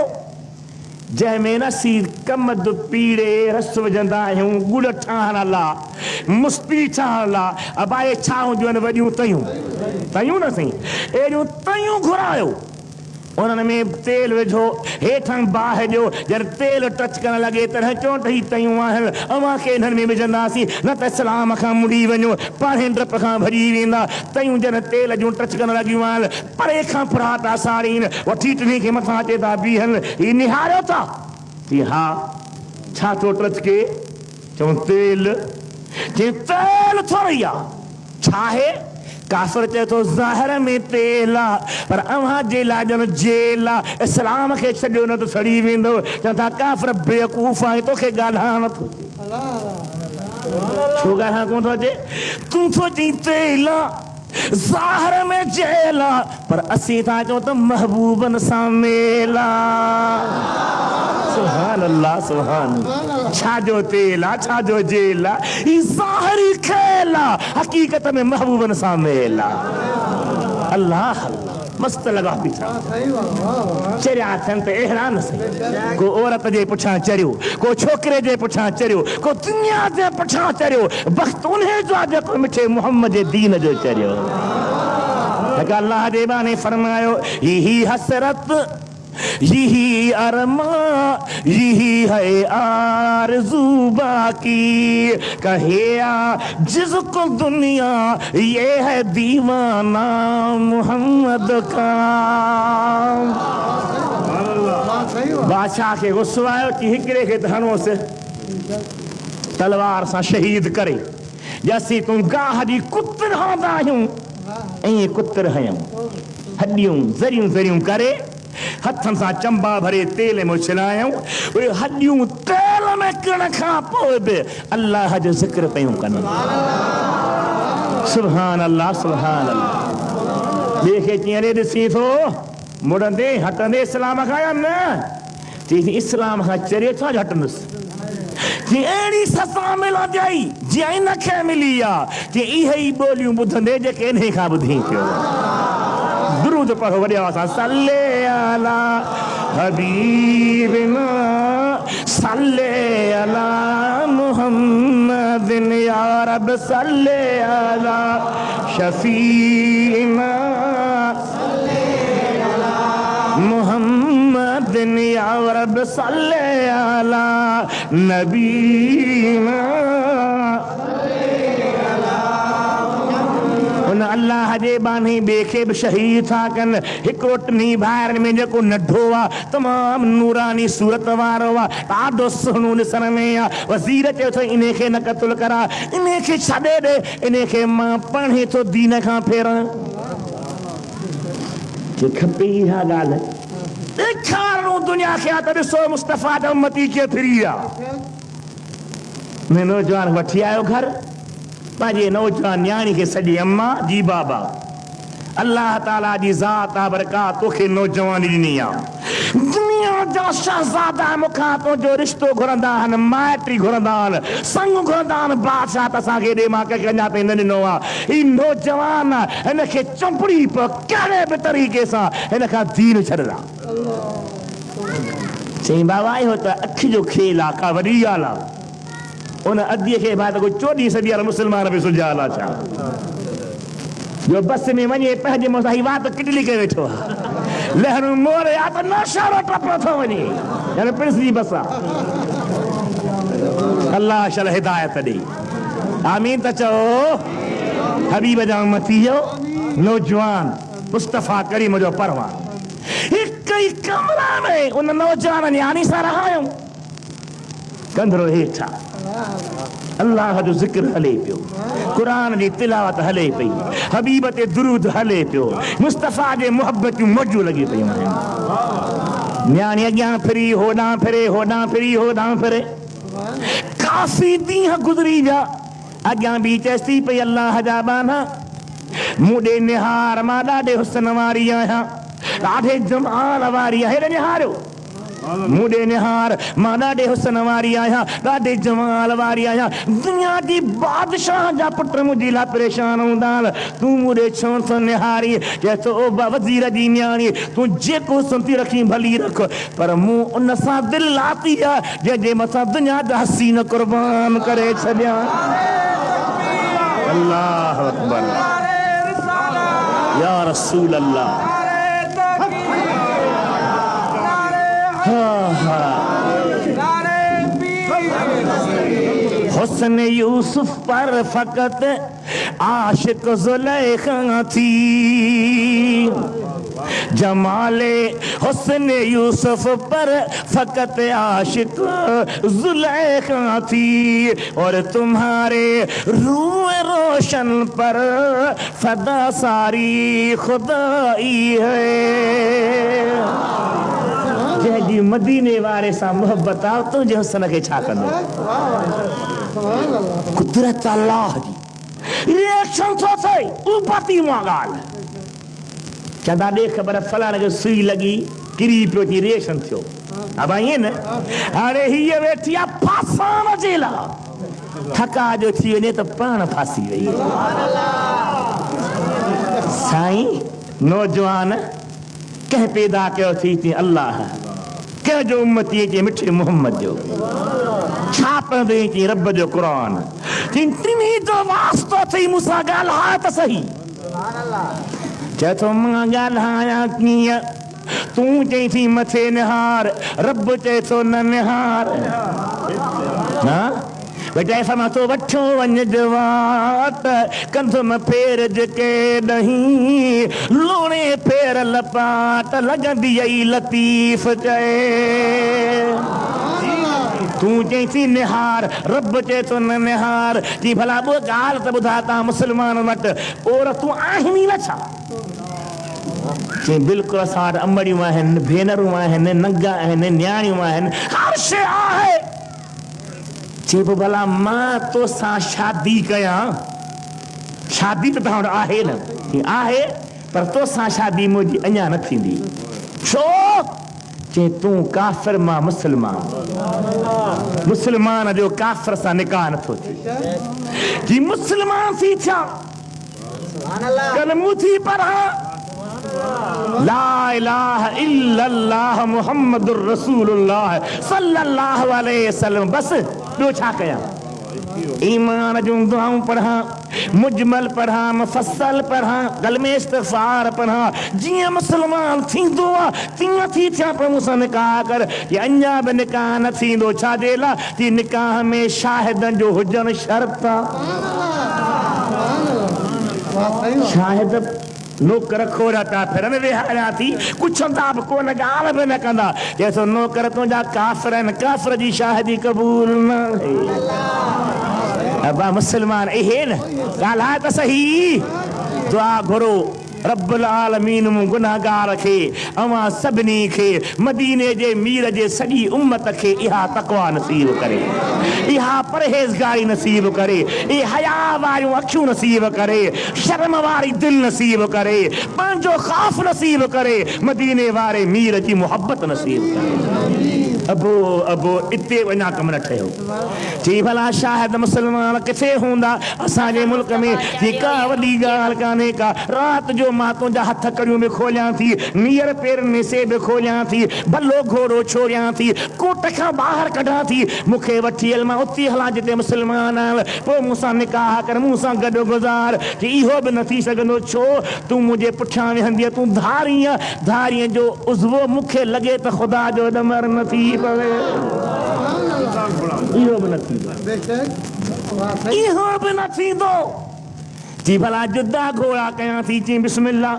जंहिंमें न सी कमद पीड़े रस विझंदा आहियूं, गुड़ ठाहिण लाइ, मुस्ती ठाहिण लाइ, अबाए छा हूंदियूं आहिनि वॾियूं तयूं, तयूं न साईं, अहिड़ियूं तयूं घुरायो, उन्हनि में तेल विझो, हेठां बाहि ॾियो, जॾहिं तेल टच करणु लॻे तॾहिं चओ त हीअ तयूं आहिनि, अव्हां खे हिननि में विझंदासीं, न त इस्लाम खां मुड़ी वञो, पाणे डप खां भॼी वेंदा। तयूं जॾहिं तेल जूं टच करणु लॻियूं आहिनि, परे खां फुराटा साड़ीनि, वठी टिनी खे मथां अचे था बीहनि, हीअ निहारियो था? चई हा। छा थो टच के? चऊं तेल। चई तेल थोरी आहे, छा आहे? काफ़िर चए थो ज़ाहिर में तेल आहे, पर अव्हां जे लाइ ॼण जेल आहे, इस्लाम खे छॾियो न त सड़ी वेंदो। चवनि था काफ़िर बेवकूफ़ आहे, तोखे ॻाल्हाइण नथो अचे। छो ॻाल्हाइण कोन थो अचे? तूं थो चई तेल आहे, ज़ाहिर में जेल आहे, पर असीं था चऊं त महबूबनि सां मेल आहे। सुभान अल्लाह, सुभान अल्लाह। छाजो तेल आहे, छाजो जेल आहे, ही ज़ाहिरी खेल आहे, हक़ीक़त में महबूबनि सां मेल आहे। अल्लाह अल्लाह, मस्त लॻा पीछा चरिया थियनि त अहिड़ा न सही। को औरत जे पुठियां चरियो, को छोकिरे जे पुठियां चरियो, को दुनिया जे पुठियां चरियो, वक़्तु उन जो आहे जेको मिठे मोहम्मद जे दीन जो चरियो। अल्लाह जे बाने फरमायो ही हसरत, यही अरमा, यही है आरज़ू बाकी, कहिया जिसको दुनिया ये है दीवाना मोहम्मद का। बादशाह खे गुस्सो आयो कि हिकिड़े खे हणोसि तलवार सां शहीद करे, जैसी तूं गाह जी कुतर हणंदा आहियूं, ईअं कुतर हयऊं, हॾियूं ज़रियूं ज़रियूं करे हथनि सां चंबा भरे तेल में उछलायूं। उहे हॾियूं तेल में किरण खां पोइ बि अल्लाह जो ज़िक्र पियूं कनि। सुभान अल्लाह, सुभान अल्लाह। ॿिए खे कीअं ॾिसी थो मुड़ंदे हटंदे इस्लाम खां या न? चई इस्लाम खां चरियो छा हटंदुसि? जी अहिड़ी सफ़ा मिलंदी जीअं इन खे मिली आहे, जी इहे ई ॿोलियूं ॿुधंदे जेके इन खां ॿुधी पियो। दुरूद पढ़ो वॾे आवाज़ सां, सल्ले अला हबीबना, सल्ले अला मुहम्मदिन, या रब सल्ले अला शफीना, सल्ले अला मुहम्मदिन, या रब सल्ले अला नबीना। अल्लाह जे बानी ॿिए खे बि शहीद था कनि। हिकिड़ो टिनी भाइरनि में जेको नंढो आहे, तमामु नूरानी सूरत वारो आहे, ॾाढो सुहिणो ॾिसण में आहे। वज़ीर चयो थो इन खे न क़त्ल करा, इन खे छॾे ॾे, इन खे मां पाणे थो दीन खां फेरां। खपे इहा ॻाल्हि ॾेखारणो दुनिया खे आहे त ॾिसो मुस्तफ़ा जा उम्मती कीअं फिरी आहे। मैं नौजवान वठी आयो घर, पंहिंजे नौजवान न्याणी खे सॼी अम्मा जी बाबा, अल्लाह ताला जी ज़ात बरकात तोखे नौजवानी ॾिनी आहे, दुनिया जा शहजादा मुखां तो जो रिश्तो घुरंदा आहिनि, माइटी घुरंदा आहिनि, संग घुरंदा आहिनि, बादशाह त असांखे हेॾे मां कंहिंखे अञा ताईं न ॾिनो आहे। ही नौजवान हिनखे चंपड़ी पियो कहिड़े बि तरीक़े सां हिन खां दीन छॾंदा। चई बाबा इहो त अखि जो खेल आहे, का वॾी ॻाल्हि आहे। उन अदीअ खे भाई त कोई 14 सदी वारा मुस्लमान बि सुञाण आहे छा? जो बस में वञे पंहिंजे मुसां ही वात किटली करे वेठो आहे, लहरूं मोरे आ त नौशहरो टपो थो वञे, यानी पिणस जी बस आहे। अल्लाह शल हिदायत ॾे, आमीन त चओ। हबीब जा उम्मती जो नौजवान मुस्तफ़ा करीम जो परवान हिक ई कमरा में उन नौजवान न्याणी सां रहायूं, कंधरो हेठा अल्लाह जो ज़िक्र हले पियो, कुरान जी तिलावत हले पई, हबीब ते दुरूद हले पियो, मुस्तफ़ा जे मुहब्बतूं मौजूं लॻी पयूं आहिनि। न्याणी अॻियां फिरी होॾां फिरे, होॾां फिरी होॾां फिरे, काफ़ी ॾींहं गुज़री विया। अॻियां बि चएसि थी पई अल्लाह जा बाना मूं ॾे निहार, मां ॾाढे हुस्न वारी आहियां, ॾाढे जमाल वारी आहियां, हेॾे निहारियो। मूं ॾे निहार, मां ॾाढे हुस्न वारी आहियां, ॾाढे जमाल वारी आहियां, दुनिया जी बादशाह जा पुट मुंहिंजे लाइ परेशान हूंदा, तूं मूं ॾे छो थो निहारी? चए थो ओ वज़ीर जी न्याणी, तूं जेको सुंती रखी भली रख, पर मूं उन सां दिलि लाती आहे जंहिंजे मथां दुनिया जा हसीन क़ुर्बान करे छॾियां। अल्लाह अकबर, या रसूल अल्लाह। हुस्न यूसुफ पर फकत आशिक ज़ुलेखा थी, जमाले हुस्न यूसुफ पर फकत आशिक ज़ुलेखा थी, और तुम्हारे रूह रोशन पर फदा सारी खुदाई है। जंहिंजी मदीने वारे सां मोहब्बत आहे तुंहिंजे हुस्न खे छा कंदो? कुदरत अल्लाह जी रिएक्शन थो थिए उपती मां ॻाल्हि चवंदा ॾे ख़बर फलाणे जो सुई लॻी किरी पियो थी, रिएक्शन थियो। अब ईअं न, हाणे हीअ वेठी आहे फासाण जे लाइ, थका जो थी वञे त पाण फासी वई। साईं नौजवान कंहिं पैदा कयो थी अल्लाह, कंहिंजो उम्मती चई मिठे मोहम्मद जो, छा पवंदो चई रब जो क़ुरान, टिनी जो वास्तो थई मूंसां ॻाल्हाए त सही। चए थो मां ॻाल्हायां कीअं? तूं चई थी मथे निहार, रब चए थो न निहार। बेटा फरमा तो वठो वञ जवाट, कंधम फेर जेके नहीं, लोणे फेर लपाट लॻंदी आई लतीफ़ चए। तूं चई थी निहार, रब चए थो न निहार। जी भला ॿियो ॻाल्हि त ॿुधा तव्हां मुस्लमान वटि औरतूं आहिनि न छा? चई बिल्कुलु असां वटि अमड़ियूं आहिनि, भेनरूं आहिनि, नंगा आहिनि, न्याणियूं आहिनि, हर शइ आहे। चई पोइ भला मां तोसां शादी कयां? शादी त तव्हां वटि आहे न, आहे पर तोसां शादी मुंहिंजी अञा न थींदी। छो? चई तूं काफ़िर मां मुस्लमान, मुस्लमान जो काफ़िर सां निकाह नथो थिए। जी मुस्लमान थी थिया, कलमूं थी पढ़ा, ला इलाहा इल्लल्लाह मुहम्मदुर रसूलुल्लाह सल्लल्लाहु अलैहि वसल्लम, बस ॿियो छा कयां? ईमान जूं दुआऊं पढ़ा, मुजमल पढ़ा, मुफस्सल पढ़ा, कलमे इस्तिग़फ़ार पढ़ा, जीअं मुस्लमान थींदो आहे तीअं थी थिया, पर मूंसां निकाह कर। या अञा बि निकाह न थींदो, छा जे लाइ? कि निकाह में शाहिदनि जो हुजणु शर्त आहे। शाहिद नौकर खोड़ा था फिरन विहारिया थी, पुछंदा बि कोन, ॻाल्हि बि न कंदा। चएसो नौकर तुंहिंजा काफ़िर आहिनि, काफ़िर जी शाहिदी क़बूल न आहे। अबा मुस्लमान इहे न ॻाल्हाए त सही, दुआ घुरो रब्बुल आलमीन मूं गुनाहगार खे अवां सभिनी खे मदीने जे मीर जे सॼी उम्मत खे इहा तक़वा नसीब करे, इहा परहेज़गारी नसीब करे, इहा हया वारियूं अखियूं नसीब करे, शर्म वारी दिल नसीब करे, पंहिंजो ख़ौफ नसीब करे, मदीने वारे मीर जी मोहब्बत नसीब करे। अबो अबो इते वञा कम न ठहियो। चई भला शायदि मुस्लमान किथे हूंदा असांजे मुल्क में, का वॾी ॻाल्हि कान्हे का। राति जो मां तुंहिंजा हथ कड़ियूं बि खोलियां थी, नीर पेरनि में से बि खोलियां थी, भलो घोड़ो छोड़ियां थी, कोट खां ॿाहिरि कढां थी, मूंखे वठी हल, मां उते हलां जिते मुस्लमान आहिनि, पोइ मूंसां निकाह कर, मूंसां गॾु गुज़ार। कि इहो बि न थी सघंदो। छो? तूं मुंहिंजे पुठियां वेहंदीअ, तूं धारीअ, धारीअ जो उज़वो मूंखे लॻे त ख़ुदा जो ॾमर न थी पवे। इहो बि न थींदो, इहो बि न थींदो। जी भला जुदा घोड़ा कयां थी, चई बिस्मिल्लाह,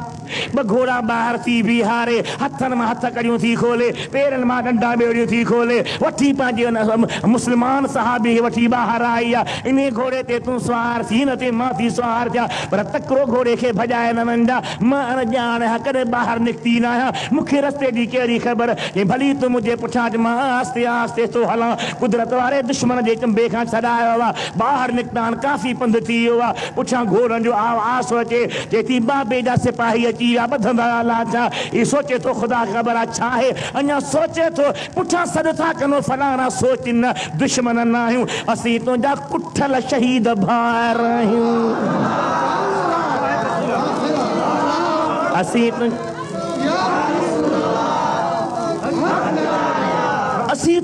ॿ घोड़ा ॿाहिरि थी बीहारे, हथनि मां हथ कड़ियूं थी खोले, पेरनि मां डंडा ॿेड़ियूं थी खोले, वठी पंहिंजे मुस्लमान सहाबी वठी ॿाहिरि आई आहे। इन घोड़े ते तूं सुवार थी, न ते मां थी सुवार थिया, पर तकिड़ो घोड़े खे भॼाए न वञा। मां अनजान आहियां, कॾहिं ॿाहिरि निकिती न आहियां, मूंखे रस्ते जी कहिड़ी ख़बर। भली तूं मुंहिंजे पुठियां अच, मां आस्ते आस्ते थो हलां। कुदरत वारे दुश्मन जे चंबे खां छॾायो आहे, ॿाहिरि निकिता आहिनि, काफ़ी पंधु थी वियो आहे, पुठियां घोड़नि जो आवाज़ अचे। चएथी बाबे जा सिपाही अची विया, ॿधंदा लाचा। ही सोचे थो ख़ुदा ख़बर आहे छा आहे, अञा सोचे थो, पुठियां सॾु था कनो, फलाना सोच न, दुश्मन न आहियूं, असीं तुंहिंजा कुठल शहीद भाउर आहियूं, असीं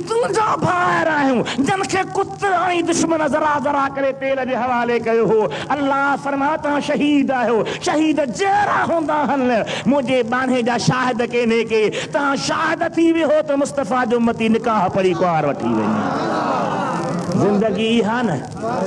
तुंहिंजा भाउर आहियूं, जिन खे कुत ऐं दुश्मन ज़रा ज़रा करे तेल जे हवाले कयो हो। अल्लाह फरमाए तव्हां शहीद आहियो, शहीद जहिड़ा हूंदा आहिनि, मुंहिंजे बाने जा शाहिद केने के। तव्हां शाहिद थी वियो त मुस्तफ़ा जो उम्मती निकाह पढ़ी कुंवार वठी वञे। जिंदगी इहा न,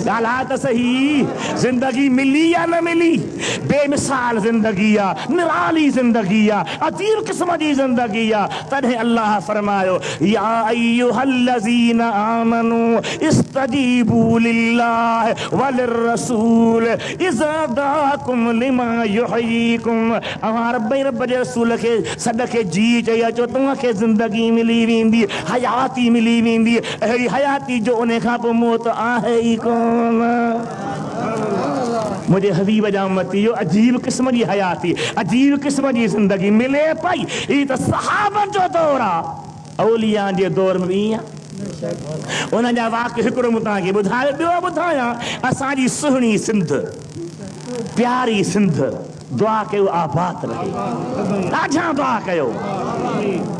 ॻाल्हि त सही, जिंदगी मिली या न मिली, बेमिसाल जिंदगी आहे, निराली जिंदगी आहे, अजीब क़िस्म जी जिंदगी आहे। तॾहिं अल्लाह फरमायो, या अय्युहल्लज़ीना आमनू इस्तजीबू लिल्लाहि वलिर्रसूल इज़ा दाकुम लिमा युहयीकुम। अवां रब जे रसूल खे सॾ खे जी चई अचो, तव्हांखे ज़िंदगी मिली वेंदी, हयाती मिली वेंदी, अहिड़ी हयाती जो उन खां पोइ मौत आहे ई कोन। मुझे हबीब जा उम्मतियो, अजीब किस्म जी हयाती, अजीब किस्म जी जिंदगी मिले पई। ही त सहाबन जो दौर आहे, औलिया जे दौर में ईअं उन जा वाक़िआ हिकिड़ो मूं तव्हांखे ॿुधायो। ॿियो ॿुधायां, असांजी सुहिणी सिंध, प्यारी सिंध, दुआ कयो आबाद रहे, ॾाढा दुआ कयो,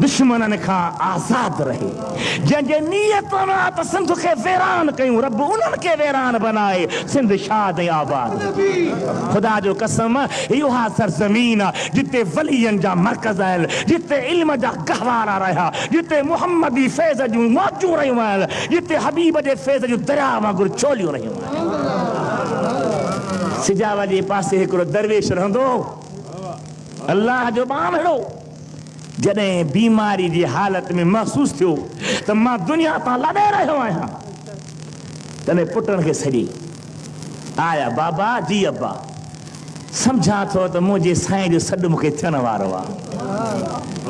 दुश्मननि खां आज़ाद रहे। जंहिंजे नीयत न त सिंध खे वैरान कयूं, रब उन्हनि खे वैरान बनाए, सिंध शाद ऐं आबाद। ख़ुदा जो कसम, इहा सरज़मीन आहे जिते वलियनि जा मर्कज़ आहिनि, जिते इल्म जा गहवारा रहिया, जिते मुहम्मदी फैज़ जूं मौजूं रहियूं आहिनि, जिते हबीब जे फैज़ जूं दरिया वांगुरु चोलियूं रहियूं आहिनि। सिजावा जे पासे हिकिड़ो दरवेश रहंदो, अल्लाह जो बांभड़ो। जॾहिं बीमारी जी हालत में महसूस थियो त मां दुनिया तां लॾे रहियो आहियां, तॾहिं पुटनि खे सॼी आया, बाबा जी अब्बा, सम्झां थो त मुंहिंजे साईं जो सॾु मूंखे थियण वारो आहे।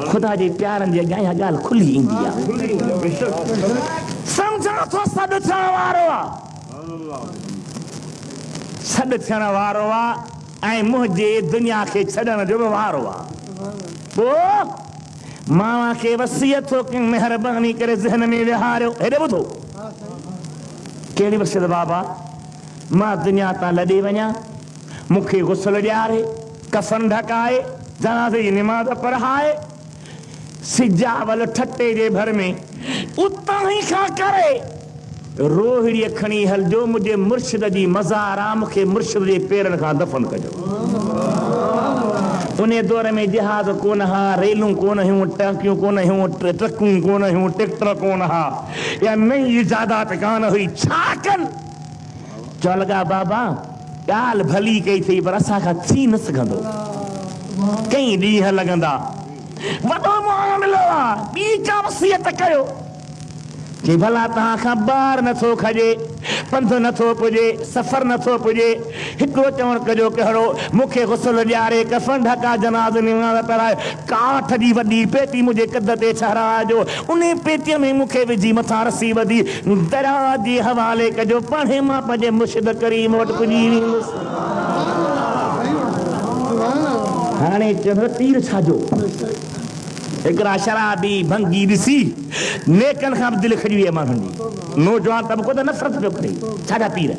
ख़ुदा जे प्यारनि जे अॻियां इहा ॻाल्हि खुली ईंदी आहे। सम्झां थो सॾु थियण वारो आहे, सॾु थियण वारो आहे, ऐं मुंहिंजे दुनिया खे छॾण जो बि वारो आहे। पोइ मां खे वसियत थो कि महिरबानी करे ज़हन में विहारियो। हेॾे ॿुधो, कहिड़ी वसियत बाबा? मां दुनिया तां लॾे वञा, मूंखे गुस्ल ॾियारे, कफ़न ढकाए, जनाज़े जी निमाज़ पढ़ाए, सिजावल ठटे जे भर में उतां ई खां करे रोहिड़ीअ खणी हलजो, मुंहिंजे मुर्शिद जी मज़ार आहे, मूंखे मुर्शिद जे पेरनि खां दफ़न कजो। उन दौर में जहाज़ कोन हा, रेलूं कोन हुयूं, टंकियूं कोन हुयूं, ट्रकूं कोन हुयूं, ट्रैक्टर कोन हा, या नई इजादात कान हुई। छा कनि? चओ लॻा बाबा ॻाल्हि भली कई अथई, पर असांखां थी न सघंदो, कई ॾींहं लॻंदा, वॾो मामिलो आहे, ॿी का वसियत कयो। कि भला तव्हां खां ॿार नथो खजे, पंध नथो पुजे, सफ़र नथो पुजे, हिकिड़ो चवण कजो कहिड़ो मूंखे गुस्ल ॾियारे, कफ़न ढका, जनाज़ निमाज़ पढ़ाए, काठ जी वॾी पेटी मुंहिंजे कद ते छहाराइजो, उन पेटीअ में मूंखे विझी मथां रसी ॿधी दरिया जे हवाले कजो, पाणे मां पंहिंजे मुर्शिद करीम वटि पुॼी वेंदुसि। हाणे चवंदो तीर छाजो? हिकिड़ा शराबी भंगी ॾिसी नेकनि खां बि दिलि खॼी वई माण्हुनि जी। नौजवान तबिको त नफ़रत पियो करे, छाजा पीर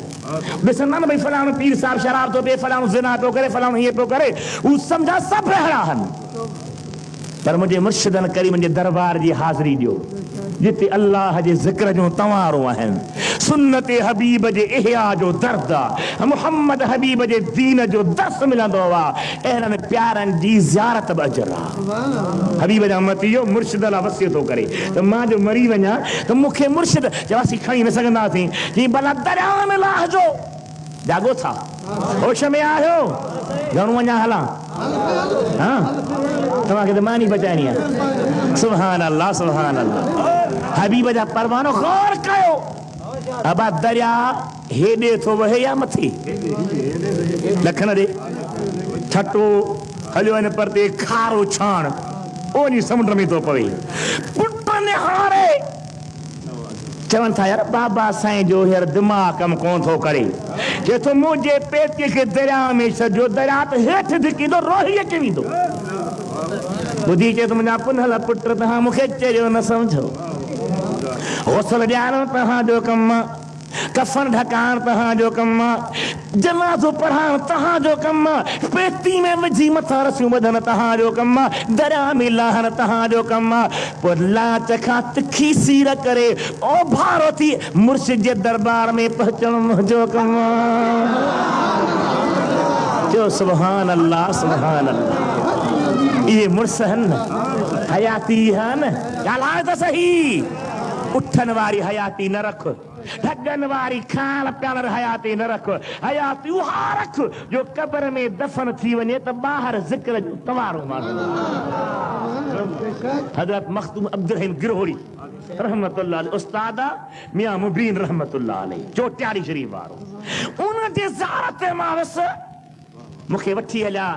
ॾिसंदा न भई फलाणो पीर साहिब शराब थो पिए, फलाणो ज़िना पियो करे, फलाणो हीअं पियो करे, हू सम्झा सभु अहिड़ा आहिनि। पर मुंहिंजे मुर्शिदनि करी मुंहिंजे दरबार जी हाज़िरी ॾियो, जिते अल्लाह जे ज़िक्र जूं तवारो आहिनि, सुन्नत हबीब जे इहया जो दर्द आहे, मुहम्मद हबीब जे दीन जो दर्स मिलंदो आहे, अहिड़नि प्यारनि जी ज़ियारत बि अजर आहे। हबीब जा उम्मती जो मुर्शिद लाइ वसीयत थो करे त मां जो मरी वञा त मूंखे मुर्शिद चवासीं खणी न सघंदासीं कि भला दरिया में लाहिजो। जागो था, होश में आहियो? घणो वञा हलां? हा, तव्हांखे त मानी बचाइणी आहे। सुभान अल्लाह, सुभान अल्लाह। हबीब जा परवानो गौर कयो, अबा दरिया हेॾे थो वहे या मथे? ॾखण ॾे छटो हलियो हिन परते, खारो छाण ओनी समुंड में थो पवे। पुट निहारे चवनि था यार बाबा साईं जो हींअर दिमाग़ कमु कोन थो करे, चए थो मुंहिंजे पेतीअ खे दरिया में छॾियो, दरिया त हेठि धिकींदो, रोहीअ के वेंदो। ॿुधी चए थो मुंहिंजा पुनल पुट तव्हां मूंखे चरियो न सम्झो, हौसल ॾियारणु तव्हांजो कमु आहे, कफ़न ढकाइण तव्हांजो कमु आहे, जनाज़ो पढ़ाइण तव्हांजो कमु आहे, पेती में विझी मथां रसियूं ॿधण तव्हांजो कमु आहे, दरिया में लाहण तव्हांजो कमु आहे, पोइ लाच खां तिखी सीर करे ओ भारो थी मुर्शिद जे दरबार में पहुचण मुंहिंजो कमु आहे। चयो सुभान अल्लाह, सुभान अल्लाह। इहे मुर्स आहिनि, हयाती आहिनि। ॻाल्हाए त सही, उठण वारी हयाती न रख, ढगन वारी खाइण पीअण हयाती न रख, हयाती उहा रख जो कब्र में दफन थी वञे त ॿाहिरि ज़िक्र जो तवारो माण्हू। हज़रत मखदूम अब्दुल रहीम गिरहोरी रहमतुल्लाह अलैह, उस्ताद मियां मुबीन रहमतुल्लाह अलैह, चोटियारी शरीफ वारो, उन जे ज़ारत ते मां वियुसि, मूंखे वठी हलिया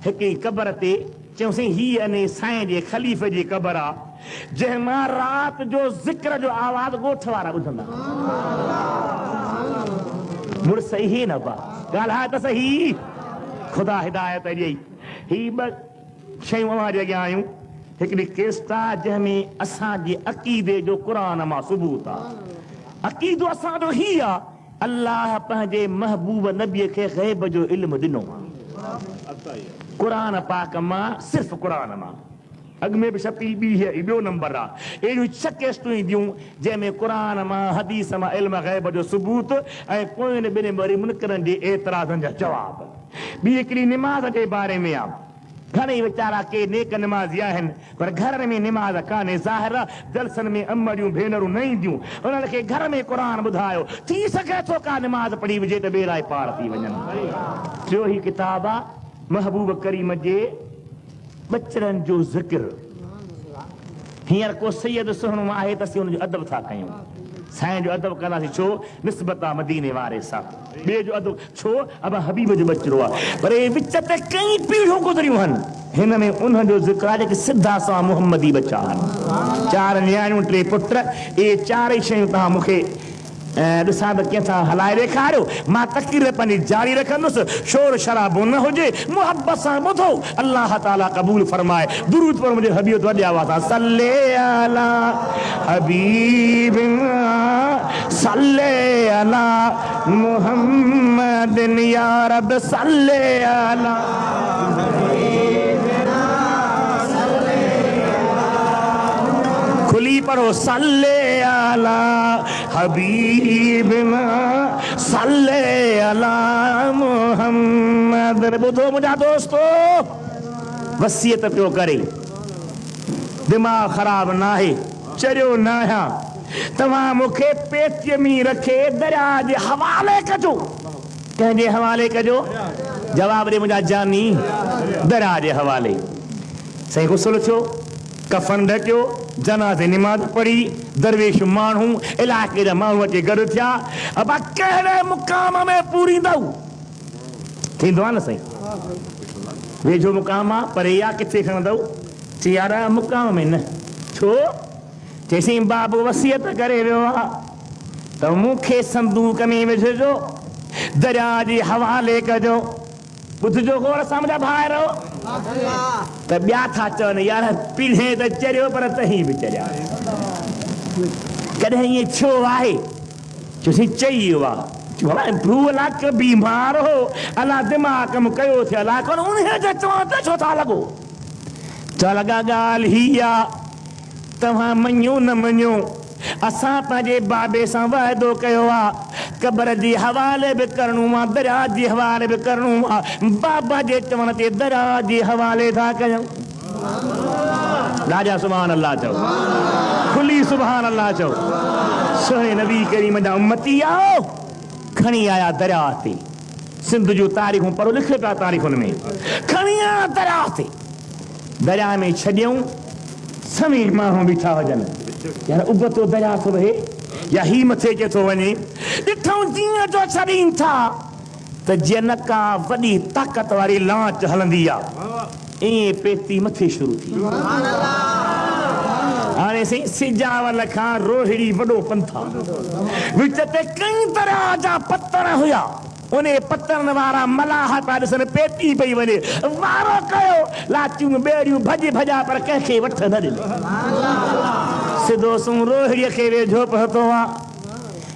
हिकिड़ी क़बर ते, चयोसीं हीअ अने साईं जे ख़लीफ़े जी क़बर आहे, जंहिं मां राति जो ज़िक्र जो आवाज़ ॻोठ वारा ॿुधंदा। मुड़ुस इहे न बा, ॻाल्हाए त सही, ख़ुदा हिदायत ॾियई। ही ॿ शयूं अवां जे अॻियां आयूं, हिकिड़ी केस्ट आहे जंहिंमें असांजे अक़ीदे जो क़ुर मां सबूत आहे। अक़ीदो असांजो ही आहे, अल्लाह पंहिंजे महबूब नबीअ खे ग़ैब जो इल्म ॾिनो आहे, क़ुर पाक मां, सिर्फ़ु क़ुर मां। अॻु में बि छपी ॿी ॿियो नंबर आहे। अहिड़ियूं 6 केस्टूं ईंदियूं जंहिंमें क़ुर मां, हदीस मां इल्म ग़ैब जो सबूत ऐं पोइ ॿिनि वरी मुनकरनि जे एतिराज़नि जा जवाब। ॿी हिकिड़ी निमाज़ जे बारे में आहे, घणेई वीचारा के नेक निमाज़ी आहिनि पर घर में निमाज़ कान्हे, ज़ाहिर जलसनि में अमड़ियूं भेनरूं न ईंदियूं, उन्हनि खे घर में क़ुर ॿुधायो, थी सघे थो का निमाज़ पढ़ी विझे त ॿेड़ा पार थी वञनि। टियों ही किताब आहे महबूब करीम जे बचड़नि जो ज़िक्र। हींअर को सैयद सुहिणो आहे त असीं हुनजो अदब था कयूं, साईं जो अदब कंदासीं, छो निस्बत आहे मदीने वारे सां, ॿिए जो अदब छो अबा हबीब जो बचिड़ो आहे। पर हे विच ते कई पीढ़ियूं गुज़रियूं आहिनि, हिन में उन्हनि जो ज़िक्र आहे जेके सिधा सां मुहम्मदी बचा आहिनि, 4 नियाणियूं 3 पुट, इहे 4 शयूं तव्हां मूंखे ॾिसां त कंहिंसां हलाए ॾेखारियो, मां तक़रीर पंहिंजी जारी रखंदुसि, शोर शराबो न हुजे, मुहबत सां ॿुधो, अल्लाह ताला क़बूल फरमाए। दुरूद पर मुंहिंजे हबीब वॾे आवाज़ सां सल्ले अला हबीब सल्ले अला मुहम्मद या रब सल्ले अला खुली पढ़ो, सल्ले अला हबीबना सल्ले अला मुहम्मद। ॿुधो मुंहिंजा दोस्तो, वसियत पियो करे, दिमाग़ ख़राब न आहे, चरियो न आहियां, तव्हां मूंखे पेतीअ में रखे दरिया जे हवाले कजो। कंहिंजे हवाले कजो? जवाब ॾे मुंहिंजा जानी, दरिया जे हवाले। साईं गुस्ल थियो, कफ़न ढकियो, जनाज़े निमाज़ पढ़ी दरवेश माण्हू इलाइक़े जा माण्हू अचे गॾु थिया अबा कहिड़े मुक़ाम में पूरींदव थींदो आहे न साईं वेझो मुक़ाम आहे पर इहा किथे खणंदव चई यार मुक़ाम में न छो चईसीं बाबू वसियत करे वियो आहे त मूंखे संदूक में विझिजो दरिया जे हवाले कजो ॿुधिजो खोड़ सां मुंहिंजा भाइरो त ॿिया था चवनि यार पीढ़े त चरियो पर तहीं बि चरिया कॾहिं ईअं छो आहे चयोसीं चई वियो आहे तूं अला के बीमार हो अला दिमाग़ कमु कयो थियो अला कोन उन जो चवां त छो था लॻो चवा लॻा ॻाल्हि हीअ आहे तव्हां मञो न मञो असां पंहिंजे बाबे सां वाइदो कयो आहे क़बर जे हवाले बि करणो आहे दरिया जे हवाले बि करणो आहे बाबा जे चवण ते दरिया जे हवाले था कयूं राजा सुभान अल्लाह चओ खुली सुभान अल्लाह चओ सुहिणे नबी करीम जा उम्मती आओ खणी आया दरिया ते सिंध जूं तारीख़ूं पढ़ो लिखियो पिया तारीख़ुनि में खणी आया दरिया ते दरिया में छॾियऊं समी माण्हू बीठा हुजनि यार उबतो दरिया थो वहे या ही मथे के थो वञे ॾिठऊं जीअं जो छॾीनि था त जीअं न का वॾी ताक़त वारी लांच हलंदी आहे ईअं पेती मथे शुरू थी हाणे साईं सिजावल खां रोहिड़ी वॾो पंथा विच ते कई तरह जा पत्थर हुया उन पत्थरनि वारा मलाह पिया ॾिसनि पेती पई वञे वारो कयो लाचियूं ॿेड़ियूं भॼ भॼा पर कंहिंखे वठ न ॾिनो सिधो सूं रोहिड़ीअ खे वेझो पहुतो आहे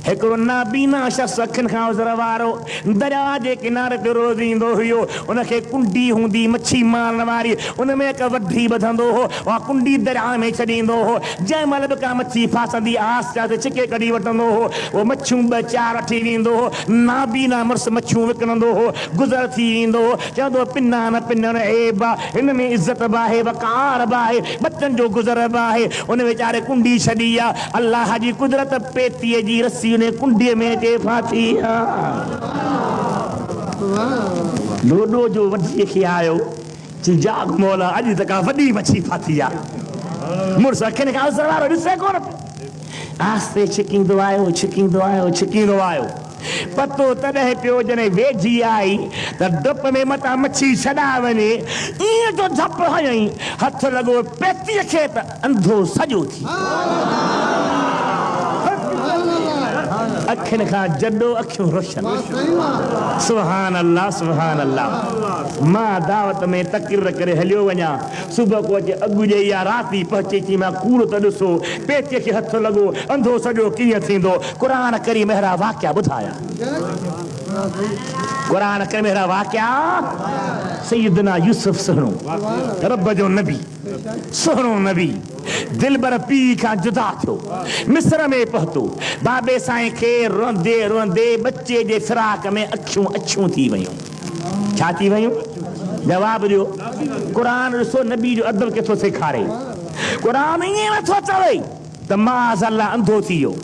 हिकिड़ो नाबीना शख़्स अखियुनि खां उज़र वारो दरिया जे किनारे ते रोज़ ईंदो हुयो उनखे कुंडी हूंदी मच्छी मारण वारी उन में हिकु वढी ॿधंदो हो उहा कुंडी दरिया में छॾींदो हो जंहिं महिल बि का मच्छी फासंदी आस पास छिके कढी वठंदो हो उहो मच्छियूं ॿ चारि वठी वेंदो हो नाबीना मुड़ुस मच्छियूं विकिणंदो हो गुज़र थी वेंदो हो चवंदो पिना न पिनण ऐब आहे हिन में इज़त बि आहे वक़ार बि आहे बचनि जो गुज़र बि आहे उन वीचारे कुंडी छॾी आहे अलाह जी कुदरत पेतीअ जी रस्सी कुंडीअ में टे फाथी डोडो जो वॾीअ खे आयो चई जाग मौला अॼु त का वॾी मच्छी फाथी आहे मुड़ुस अखियुनि खां उज़र वारो ॾिसे कोन आस्ते छिकींदो आयो पतो तॾहिं पियो जॾहिं वेझी आई त डप में मथां मच्छी छॾा वञे ईअं जो झप हयईं हथ लॻो पेतीअ खे त अंधो सॼो थी अखियुनि खां जॾो अखियूं रोशन सुभान अल्लाह मां दावत में तक़रीर करे हलियो वञा सुबुह को अचे अॻु ॾेई या राति पहुचे थी मां कूड़ त ॾिसो पेतीअ खे हथ लॻो अंधो सॼो कीअं थींदो क़ुरान करीम अहिड़ा वाक़िया ॿुधाया क़ुरान करीम अहिड़ा वाक़िया सैयदना यूसुफ सुहिणो रब जो नबी सुहिणो नबी दिलबर पीउ खां जुदा थियो मिस्र में पहुतो बाबे साईं खे रोंदे रोंदे बच्चे जे फिराक में अखियूं अछियूं थी वयूं छा थी वयूं जवाब ॾियो क़ुरान ॾिसो नबी जो अदब केतिरो सेखारे क़ुरान ईअं नथो चवे त माज़ अल्लाह अंधो थी वियो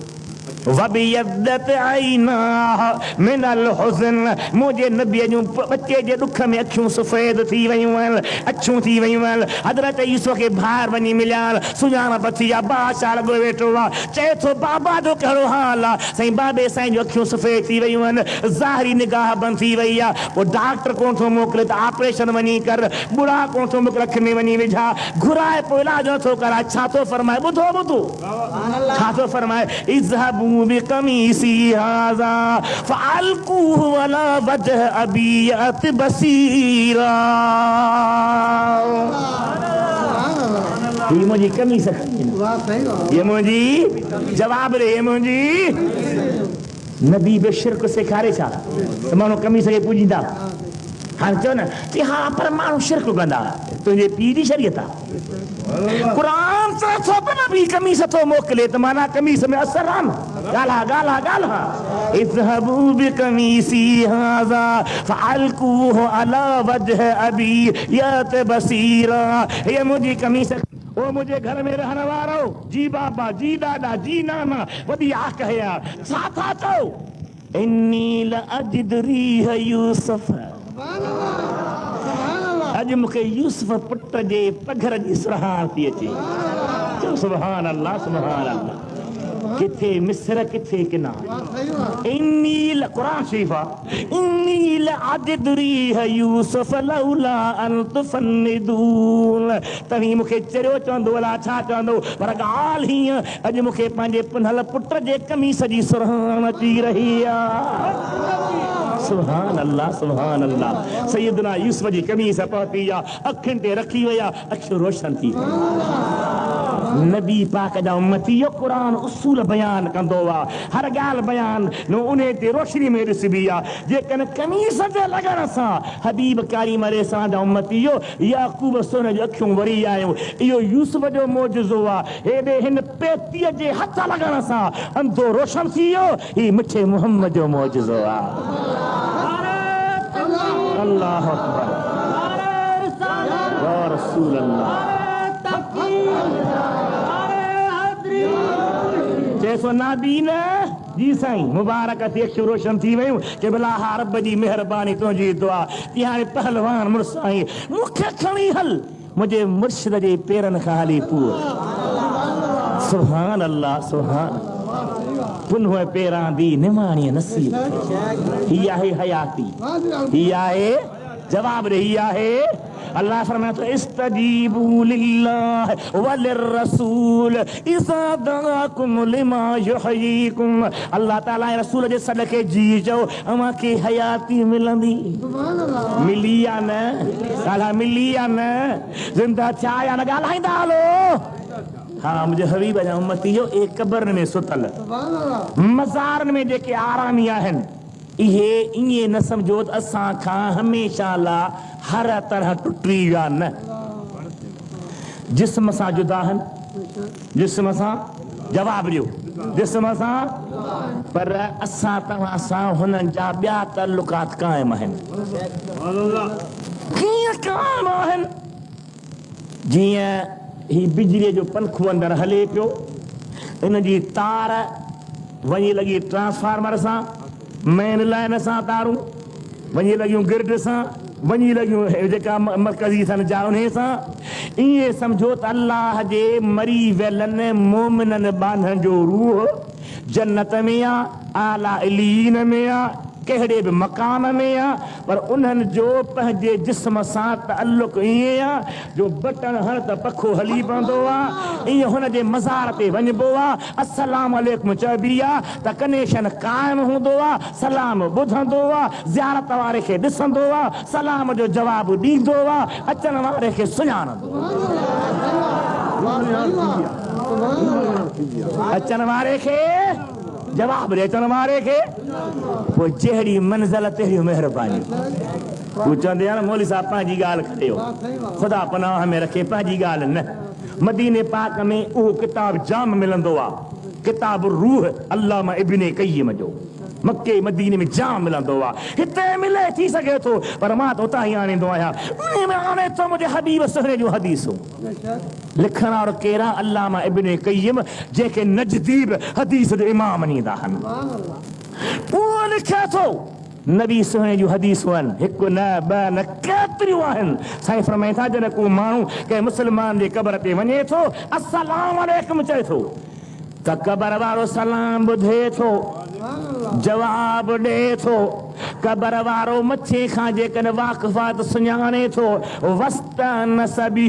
वबियद्दत ऐनाह मिनल हुज़न मुंहिंजे नबीअ जूं बच्चे जे दुख में अखियूं सफ़ेद थी वयूं आहिनि अछियूं थी वयूं आहिनि हज़रत यूसुफ खे ॿाहिरि वञी मिलिया सुञाणप थी आहे बादशाह लॻो वेठो आहे चए थो बाबा जो कहिड़ो हाल आहे साईं बाबे साईं जूं अखियूं सफ़ेद थी वयूं आहिनि ज़ाहिरी निगाह बंदि थी वई आहे पोइ डॉक्टर कोन थो मोकिले त ऑपरेशन वञी कर बुढ़ा कोन थो मोकिले अखि में वञी विझा घुराए पोइ इलाज नथो कराए छा थो फरमाए ॿुधो छा थो फरमाए इज़हबू बिक़मीसी हाज़ा फ़अल्क़ूहु अला वजह अबीयत बसीरा ये मुझे कमीस ये मुझे जवाब रे ये मुझे नबी बे शिरक सेखारे छा त माण्हू कमीस खे पूजींदा हाणे चओ न कि हा पर माण्हू शिरक कंदा तुंहिंजे पीउ जी शरीयत आहे क़ुरान चए थो न बि कमीस थो मोकिले त माना कमीस में असर आहे न ॻाल्हा इज़हबू बिक़मीसी हाज़ा फ़अल्क़ूहु अला वजह अबीयत बसीरा ये मुंहिंजी कमीस ओ मुझे घर में रहने वारो जी बाबा जी दादा जी नाना वॾी आख है छा था चओ इन्नी लअजिद रीह यूसुफ अॼु मूंखे यूसुफ पुट जे पघर जी सुराण थी अचे सुभान अल्लाह सुभान अल्लाह। किथे मिस्र किथे किनार इन्नील कुरान शरीफा इन्नील अजदरी है यूसुफ लौला अन तुफन्निदून तवी मुखे चरियो चंदो वला छा चंदो पर गाल ही अज मुखे पंजे पुनल पुत्र जे कमीस जी सुरहान अची रही आ। सुभान अल्लाह सैयदना यूसुफ जी कमीस पहुती आ अखिन ते रखी वया अखियूं रोशन थी नबी पाक जा उम्मती यो कुरान उसूल बयान कंदो वा हर गाल बयान नो उन्हें ते रोशनी में दिसबी आ जेकन कमीस जे लगण सा हबीब कारी मरे सा जा उम्मती यो याकूब सोने जो अखियूं वरी आयो यो यूसुफ जो मौजूज़ो आ हेडे हिन पेतीअ जे हथ लगण सा अंधो रोशन थी यो ही मिठे मोहम्मद जो मौजूज़ो आ। अल्लाह अकबर या रसूल अल्लाह जैसो नादीन जी साईं मुबारक थी अखियूं रोशन थी वयूं के भला हा रब जी मेहरबानी तुंहिंजी दुआ तिहाणे पहलवान मुर्साई मूंखे खणी हल मुंहिंजे मुर्शिद जे पेरनि खां हली पूर। सुभान अल्लाह सुभान पुनः पेरां दी निमाणी नसीब ही आहे हयाती ही आहे जवाब रही आहे। अल्लाह फरमाता है इस्तजीबू लिल्लाह वलिर्रसूल इज़ा दआकुम लिमा युहयीकुम। अल्लाह ताला रसूल जे सदके जी जो अमा के हयाती मिलंदी मिली या न साला मिली या न जिंदा छा या न ॻाल्हाईंदा हलो। हाँ मुझे हबीब जा उम्मती जो एक कब्र में सुतल मज़ारनि में जेके आरामी आहिनि इहे इए न समझो त असां खां हमेशा ला हर तरह टुटी विया न जिस्म सां जुदा आहिनि जिस्म सां जवाब ॾियो जिस्म सां पर असां तव्हां सां हुननि जा ॿिया ताल्लुकात क़ाइम आहिनि। कीअं क़ाइम आहिनि जीअं ही बिजलीअ जो पंखो अंदरि हले पियो इन जी तार वञी लॻी ट्रांसफार्मर सां मेन लाइन सां तारूं वञी लॻियूं गिर्ड सां वञी लॻियूं जेका मरकज़ी सन जा उन सां ईअं सम्झो त अल्लाह जे मरी वियलनि मोमिननि बांधनि जो रूह जन्नत में आहे आला इलीन में आहे कहिड़े बि मकान में आहे पर उन्हनि जो पंहिंजे जिस्म सां ताल्लुक़ ईअं आहे जो बटण हण त पखो हली पवंदो आहे ईअं हुनजे मज़ार ते वञिबो आहे अस्सलाम अलैकुम चइबी आहे त कनेक्शन क़ाइमु हूंदो आहे सलाम ॿुधंदो आहे ज़ियारत वारे खे ॾिसंदो आहे सलाम जो जवाबु ॾींदो आहे अचण वारे खे सुञाणंदो अचण वारे खे जवाब ॾे अचण वारे खे पोइ जहिड़ी मंज़िल तहिड़ियूं महिरबानी तूं चवंदे न मौली साहब पंहिंजी ॻाल्हि करियो ख़ुदा पनाह में रखे पंहिंजी ॻाल्हि न मदीने पाक में उहो किताब जाम मिलंदो आहे किताब रूह अल्लामा इब्ने क़य्यिम जो मक्के मदीने में जाम मिलंदो आहे हिते मिले थी सघे थो पर मां त उतां ई आणींदो आहियां उन में आणे थो मुंहिंजे हबीब सुहिणे जूं हदीसूं लिखण वारो केरा अल्लामा इब्ने क़य्यिम जेके नजदीब हदीस जो इमाम मञींदा आहिनि उहो लिखे थो नबी सुहिणे जूं हदीसूं आहिनि हिकु न ॿ न केतिरियूं आहिनि साईं फरमाइनि था जॾहिं को माण्हू कंहिं मुस्लमान जे क़ब्र ते वञे थो अस्सलाम अलैकुम चए थो त क़ब्र वारो सलाम ॿुधे थो जवाब ॾे थो क़ब्र वारो मथे खां जेकॾहिं वाक़फ़ात सुञाणे थो वस्तान सभी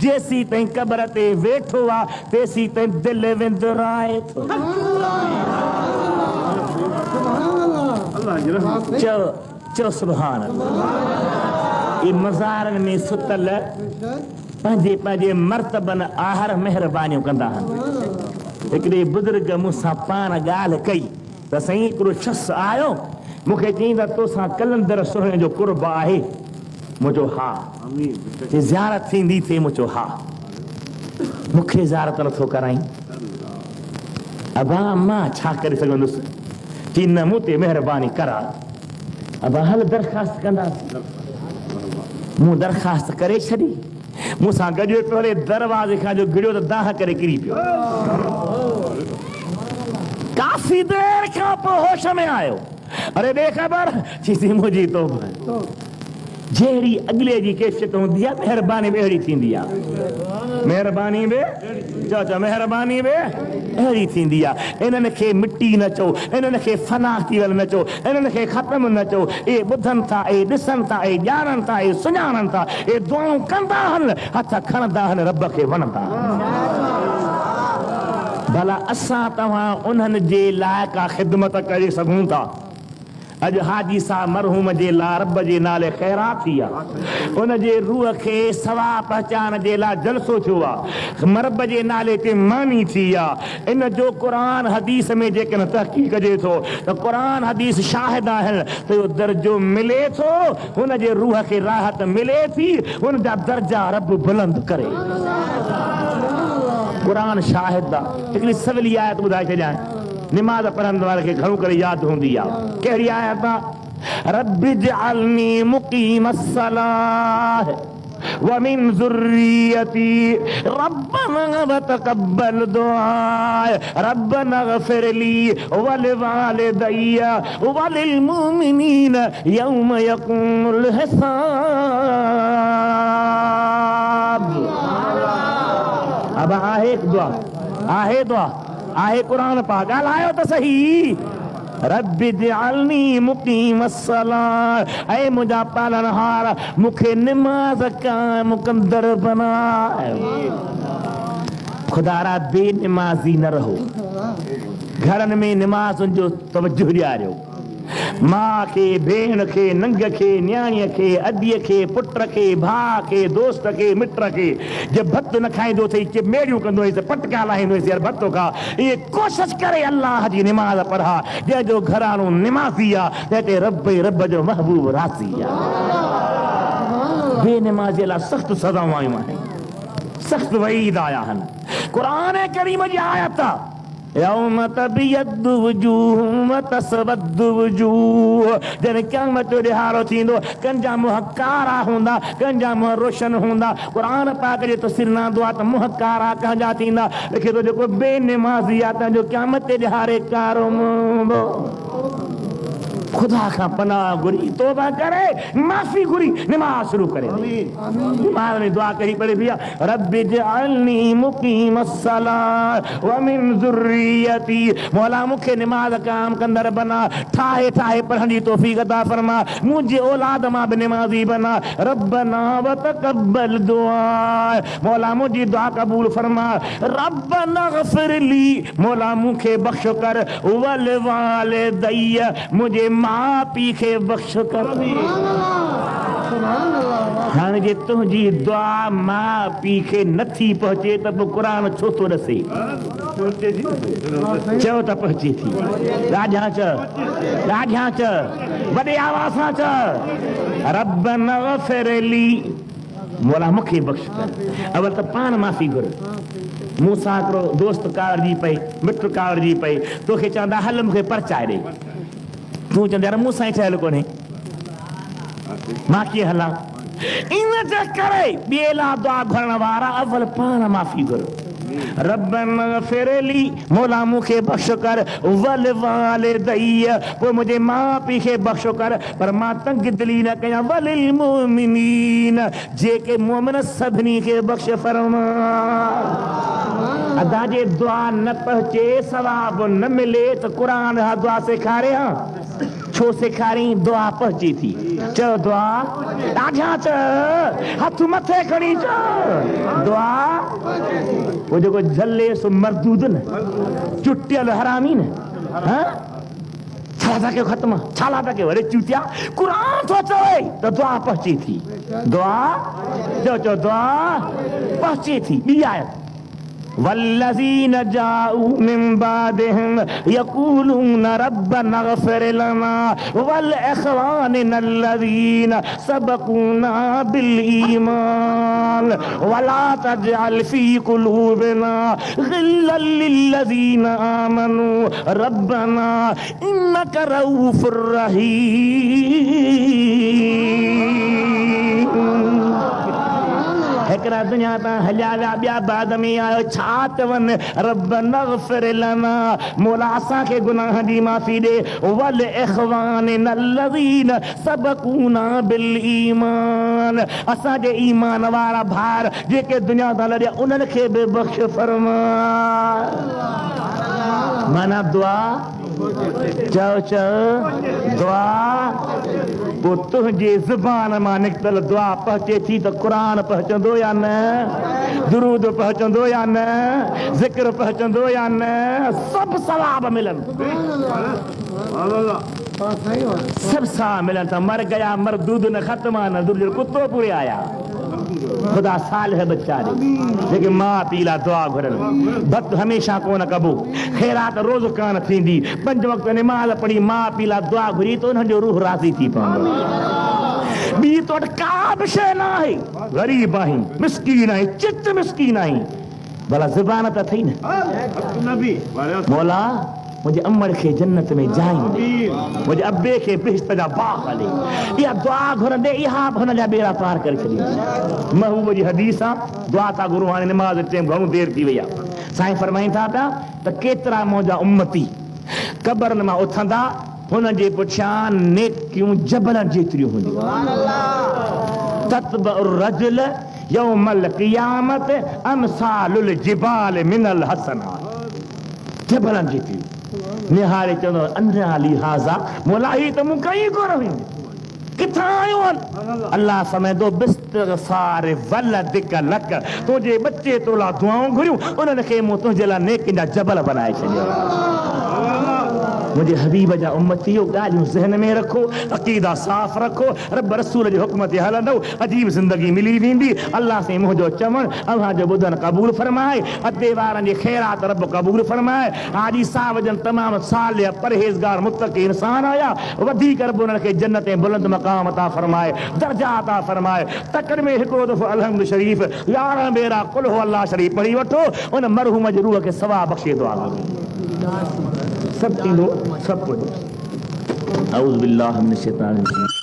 जेसी ताईं क़ब्र ते वेठो आहे तेसी ताईं दिलि विंदुराए थो चओ सुभान अल्लाह। ई मज़ारनि में सुतल पंहिंजे पंहिंजे मर्तबनि आहर महिरबानियूं कंदा आहिनि। हिकिड़े बुज़ुर्ग मूंसां पाण ॻाल्हि कई त साईं हिकिड़ो शख़्स आयो मूंखे चई त तोसां कलंदर सुहिणे जो कुर्ब आहे मुंहिंजो हा जे ज़ियारत थींदी थिए मुंहिंजो हा मूंखे ज़ियारत नथो कराई अबा मां छा करे सघंदुसि चई न मूं ते महिरबानी करा अबा हल दरख़्वास्त कंदासीं मूं दरख़्वास्त करे छॾी मूंसां गॾु पियो हले दरवाज़े खां जो गिड़ियो त दाह करे किरी पियो काफ़ी देर खां पोइ होश में आयो अरे ॾे ख़बर चईसीं मुंहिंजी तौबा जहिड़ी अॻिले जी कैफियत हूंदी आहे महिरबानी बि अहिड़ी थींदी आहे। महिरबानी बि चओ महिरबानी बि अहिड़ी थींदी आहे। इन्हनि खे मिटी न चओ, इन्हनि खे फना थी वियल न चओ, इन्हनि खे ख़तम न चओ। इहे ॿुधनि था, इहे ॾिसनि था, इहे ॼाणनि था, इहे सुञाणनि था, इहे दुआऊं कंदा आहिनि, हथ खणंदा आहिनि, रब खे वणंदा आहिनि। भला असां तव्हां उन्हनि जे लाइ का ख़िदमत करे सघूं था? अॼु हाजी साहब मरहूम जे लाइ रब जे नाले ख़ैरात थी आहे, उन जे रूह खे सवा पहचान जे लाइ जलसो थियो आहे, रब जे नाले ते मानी थी आहे। इन जो क़ुरान हदीस में जेकॾहिं तहक़ीक़ कजे थो त क़ुरान हदीस शाहिद आहिनि त इहो दर्जो मिले थो, हुन जे रूह खे राहत मिले थी, हुन जा दर्जा रब बुलंद करे। क़ुरान शाहिद आहे। हिकिड़ी सवली आयत ॿुधाए छॾियां, निमाज़ पढ़ण वारे खे घणो करे यादि हूंदी आहे। कहिड़ी आयत आहे? रब्बि जअलनी मुक़ीमस्सलाह व मिन ज़ुर्रियती रब्बना वतक़ब्बल दुआ रब्बना इग़फिरली वलिवालिदैया वलिलमुमिनीन यौम यक़ूमुल हिसाब। अब आहे दुआ, आहे दुआ, आहे क़ुरान पाक, ॻाल्हायो त सही। रब्बि जअलनी मुक़ीमस्सलाह, ऐ मुंहिंजा पालनहार मूंखे निमाज़ क़ाइम कंदड़ बनाए। खुदारा बेनिमाज़ी न रहो, घरनि में निमाज़ुनि जो तवज्जो ॾियारियो। मां खे, भेण खे, नंग खे, न्याणीअ खे, अधीअ खे, पुट खे, भाउ खे, दोस्त खे, मिट खे, जे भत न खाईंदो अथई मेड़ियूं कंदो हुअसि, पटका लाहींदो हुअसि, यार भतो खा। इहे कोशिशि करे अलाह जी निमाज़ पढ़ा, जंहिंजो घरानो निमाज़ी आहे, तंहिं रब जो महबूब राज़ी आहे। बेनिमाज़ीअ लाइ सख़्तु सज़ाऊं आयूं आहिनि, सख़्तु वईद आया आहिनि। क़ुरान करीम जी आयत आहे यौम तबियद्दु वजूह व तस्वद्दु वजूह, जॾहिं क़यामत जो ॾिहाड़ो थींदो, कंहिंजा मुंहं कारा हूंदा, कंहिंजा मुंहं रोशन हूंदा। क़ुरान पाक जो तफ़सीर नांदो आहे त मुंहं कारा कंहिंजा थींदा, लिखे थो जेको बेनिमाज़ी आहे तंहिंजो क़यामत जे ॾिहाड़े कारो मुंहुं हूंदो। खुदा खां पनाह घुरी, तौबा करे, माफ़ी घुरी, निमाज़ शुरू करे। निमाज़ में दुआ करी पड़े भैया, रब्बि जअलनी मुक़ीमस्सलाह व मिन ज़ुर्रियती, मौला मूंखे निमाज़ क़ाइम कंदड़ बना, ठाहे ठाहे पढ़ण जी तौफ़ीक़ अता फरमा, मुंहिंजे औलाद मां बि निमाज़ी बना। रब्बना वतक़ब्बल दुआ, मौला मुंहिंजी दुआ क़बूल फरमा। रब्बना इग़फिरली, मौला मूंखे बख़्श कर। वलिवालिदैया, मुंहिंजे मां पीउ खे बख़्श कर। हाणे जे तुंहिंजी दुआ मां पीउ खे नथी पहुचे त पोइ क़ुरान छो थो ॾसे? चओ त पहुचे थी। राजा चओ, राजा चओ, वॾे आवाज़ सां चओ, रब्बना इग़फिरली, मौला मूंखे बख़्श कर। अवल त पाण माफ़ी घुर। मूंसां हिकिड़ो दोस्त कावड़जी पई, मिट कावड़जी पई, तोखे चवंदा हल मूंखे परचाए ॾे, तूं चवंदे यार मूंसां ई ठहियल कोन्हे, मां कीअं हलां? इन जे करे ॿिए लाइ दुआ घुरण वारा अवल पाण माफ़ी घुर। रब्बना इग़फिरली, मौला मूंखे बख़्श कर। वलिवालिदैया, पोइ मुंहिंजे माउ पीउ खे बख़्श कर, पर मां तंग दिली न कयां। वलिलमुमिनीन, जेके मोमिन सभिनी खे बख़्श फरमा। अदा जे दुआ न पहुचे, सवाब न मिले त क़ुरान हा दुआ सेखारे हा, छो सेखारी? दुआ पहुचे थी। चओ दुआ, ॾाढा चओ, हथ मथे खणी चओ दुआ। वो जेको झले सो मरदूद न, चुटियल हरामी न, छा था कयो ख़त्म, छा था कयो अरे चूतिया, क़ुरान थो चवे त दुआ पहुचे थी। दुआ चओ दुआ पहुचे थी। ॿी आयत, वल्लज़ीन जाऊ मिन बादिहिम यक़ूलून रब्बना इग़फिर लना वल इख़वानिना अल्लज़ीना सबक़ूना बिल ईमान वला तजअल फी क़ुलूबिना गिल्लन लिल्लज़ीना आमनू रब्बना इन्नका रऊफ़ुर रहीम। एक हिकिड़ा दुनिया तां हलिया विया ॿिया बाद में आयो छा चवनि रब्बना ग़फ़िर लना मौला असांखे गुनाह जी माफ़ी ॾे वल इख़वानिना अल्लज़ीन सबक़ूना बिल ईमान असांजे ईमान वारा भार जेके दुनिया तां लॾिया उन्हनि खे बि बख़्श फरमा माना दुआ चओ दुआ पोइ तुंहिंजे ज़ुबान मां निकितल दुआ पहुचे थी त क़ुरान पहुचंदो या न दुरूद पहुचंदो या न ज़िक्र पहुचंदो या न सभु सवाब मिलनि सभु सवाब मिलनि था मर गया मरदूद न ख़त्म न दुर कुतो पूरे आया खुदा सालिह बच्चा ॾे जेके माउ पीउ लाइ दुआ घुरनि भक्त हमेशह कोन कबो ख़ैरात रोज़ कान थींदी 5 वक़्त निमाज़ पढ़ी माउ पीउ लाइ दुआ घुरी त उन्हनि जो रूह राज़ी थी पवंदो ॿी तो वटि का बि शइ न आहे ग़रीब आहीं मिसकीन आहीं चित मिसकीन आहीं भला ज़ुबान त अथई न मौला मुझे अमर के जन्नत में जाएंगे मुझे अब्बे के बिश्त जा बाग हले या दुआ घुरंदे इहा हुन जा बेड़ा पार करे छॾी महबूब जी हदीस आहे दुआ था गुरु हाणे नमाज़ टाइम घणो देर थी वई आहे साईं फरमाइनि था पिया त केतिरा मौजा उम्मती क़ब्रनि मां उथंदा हुन जे पुठियां नेकियूं जबलनि जेतिरियूं हूंदियूं ततबउर रजुल यौमल क़ियामत अमसालुल जिबाल मिनल हसनात जबलनि जेतिरियूं निहारे चवंदो अन्ना लिहाज़ा मौला ही त मूं कई कोन हुई किथां आयो अल्लाह समझंदो बिस्तग़फ़ार वलदिक लक तुंहिंजे बच्चे तोला दुआऊं घुरियूं उन्हनि खे मूं तुंहिंजे लाइ नेकियुनि जा जबल बनाए छॾियो मुझे हबीब जा उम्मतियो ॻाल्हियूं ज़हन में रखो अक़ीदा साफ़ रखो रब रसूल जे हुक्म ते हलंदो अजीब ज़िंदगी मिली वेंदी अल्लाह से मुंहिंजो चवणु अव्हां जो ॿुधणु क़बूल फरमाए अधे वारनि जी ख़ैरात रब क़बूल फरमाए हाजी साहब जन तमामु सालिह परहेज़गार मुत्तक़ी इंसान आया वधीक रब उन्हनि खे जन्नत ऐं बुलंद मक़ाम अता फरमाए दर्जा अता फरमाए तकड़ में हिकिड़ो दफ़ो अलहम्द शरीफ़ 11 भेरा कुल हु अल्लाह शरीफ़ पढ़ी वठो उन मरहूम जी रूह खे सवाब बख़्शे दुआ सब तीनों सब कुछ। औज़ु बिल्लाहि मिनश शैतानिर रजीम।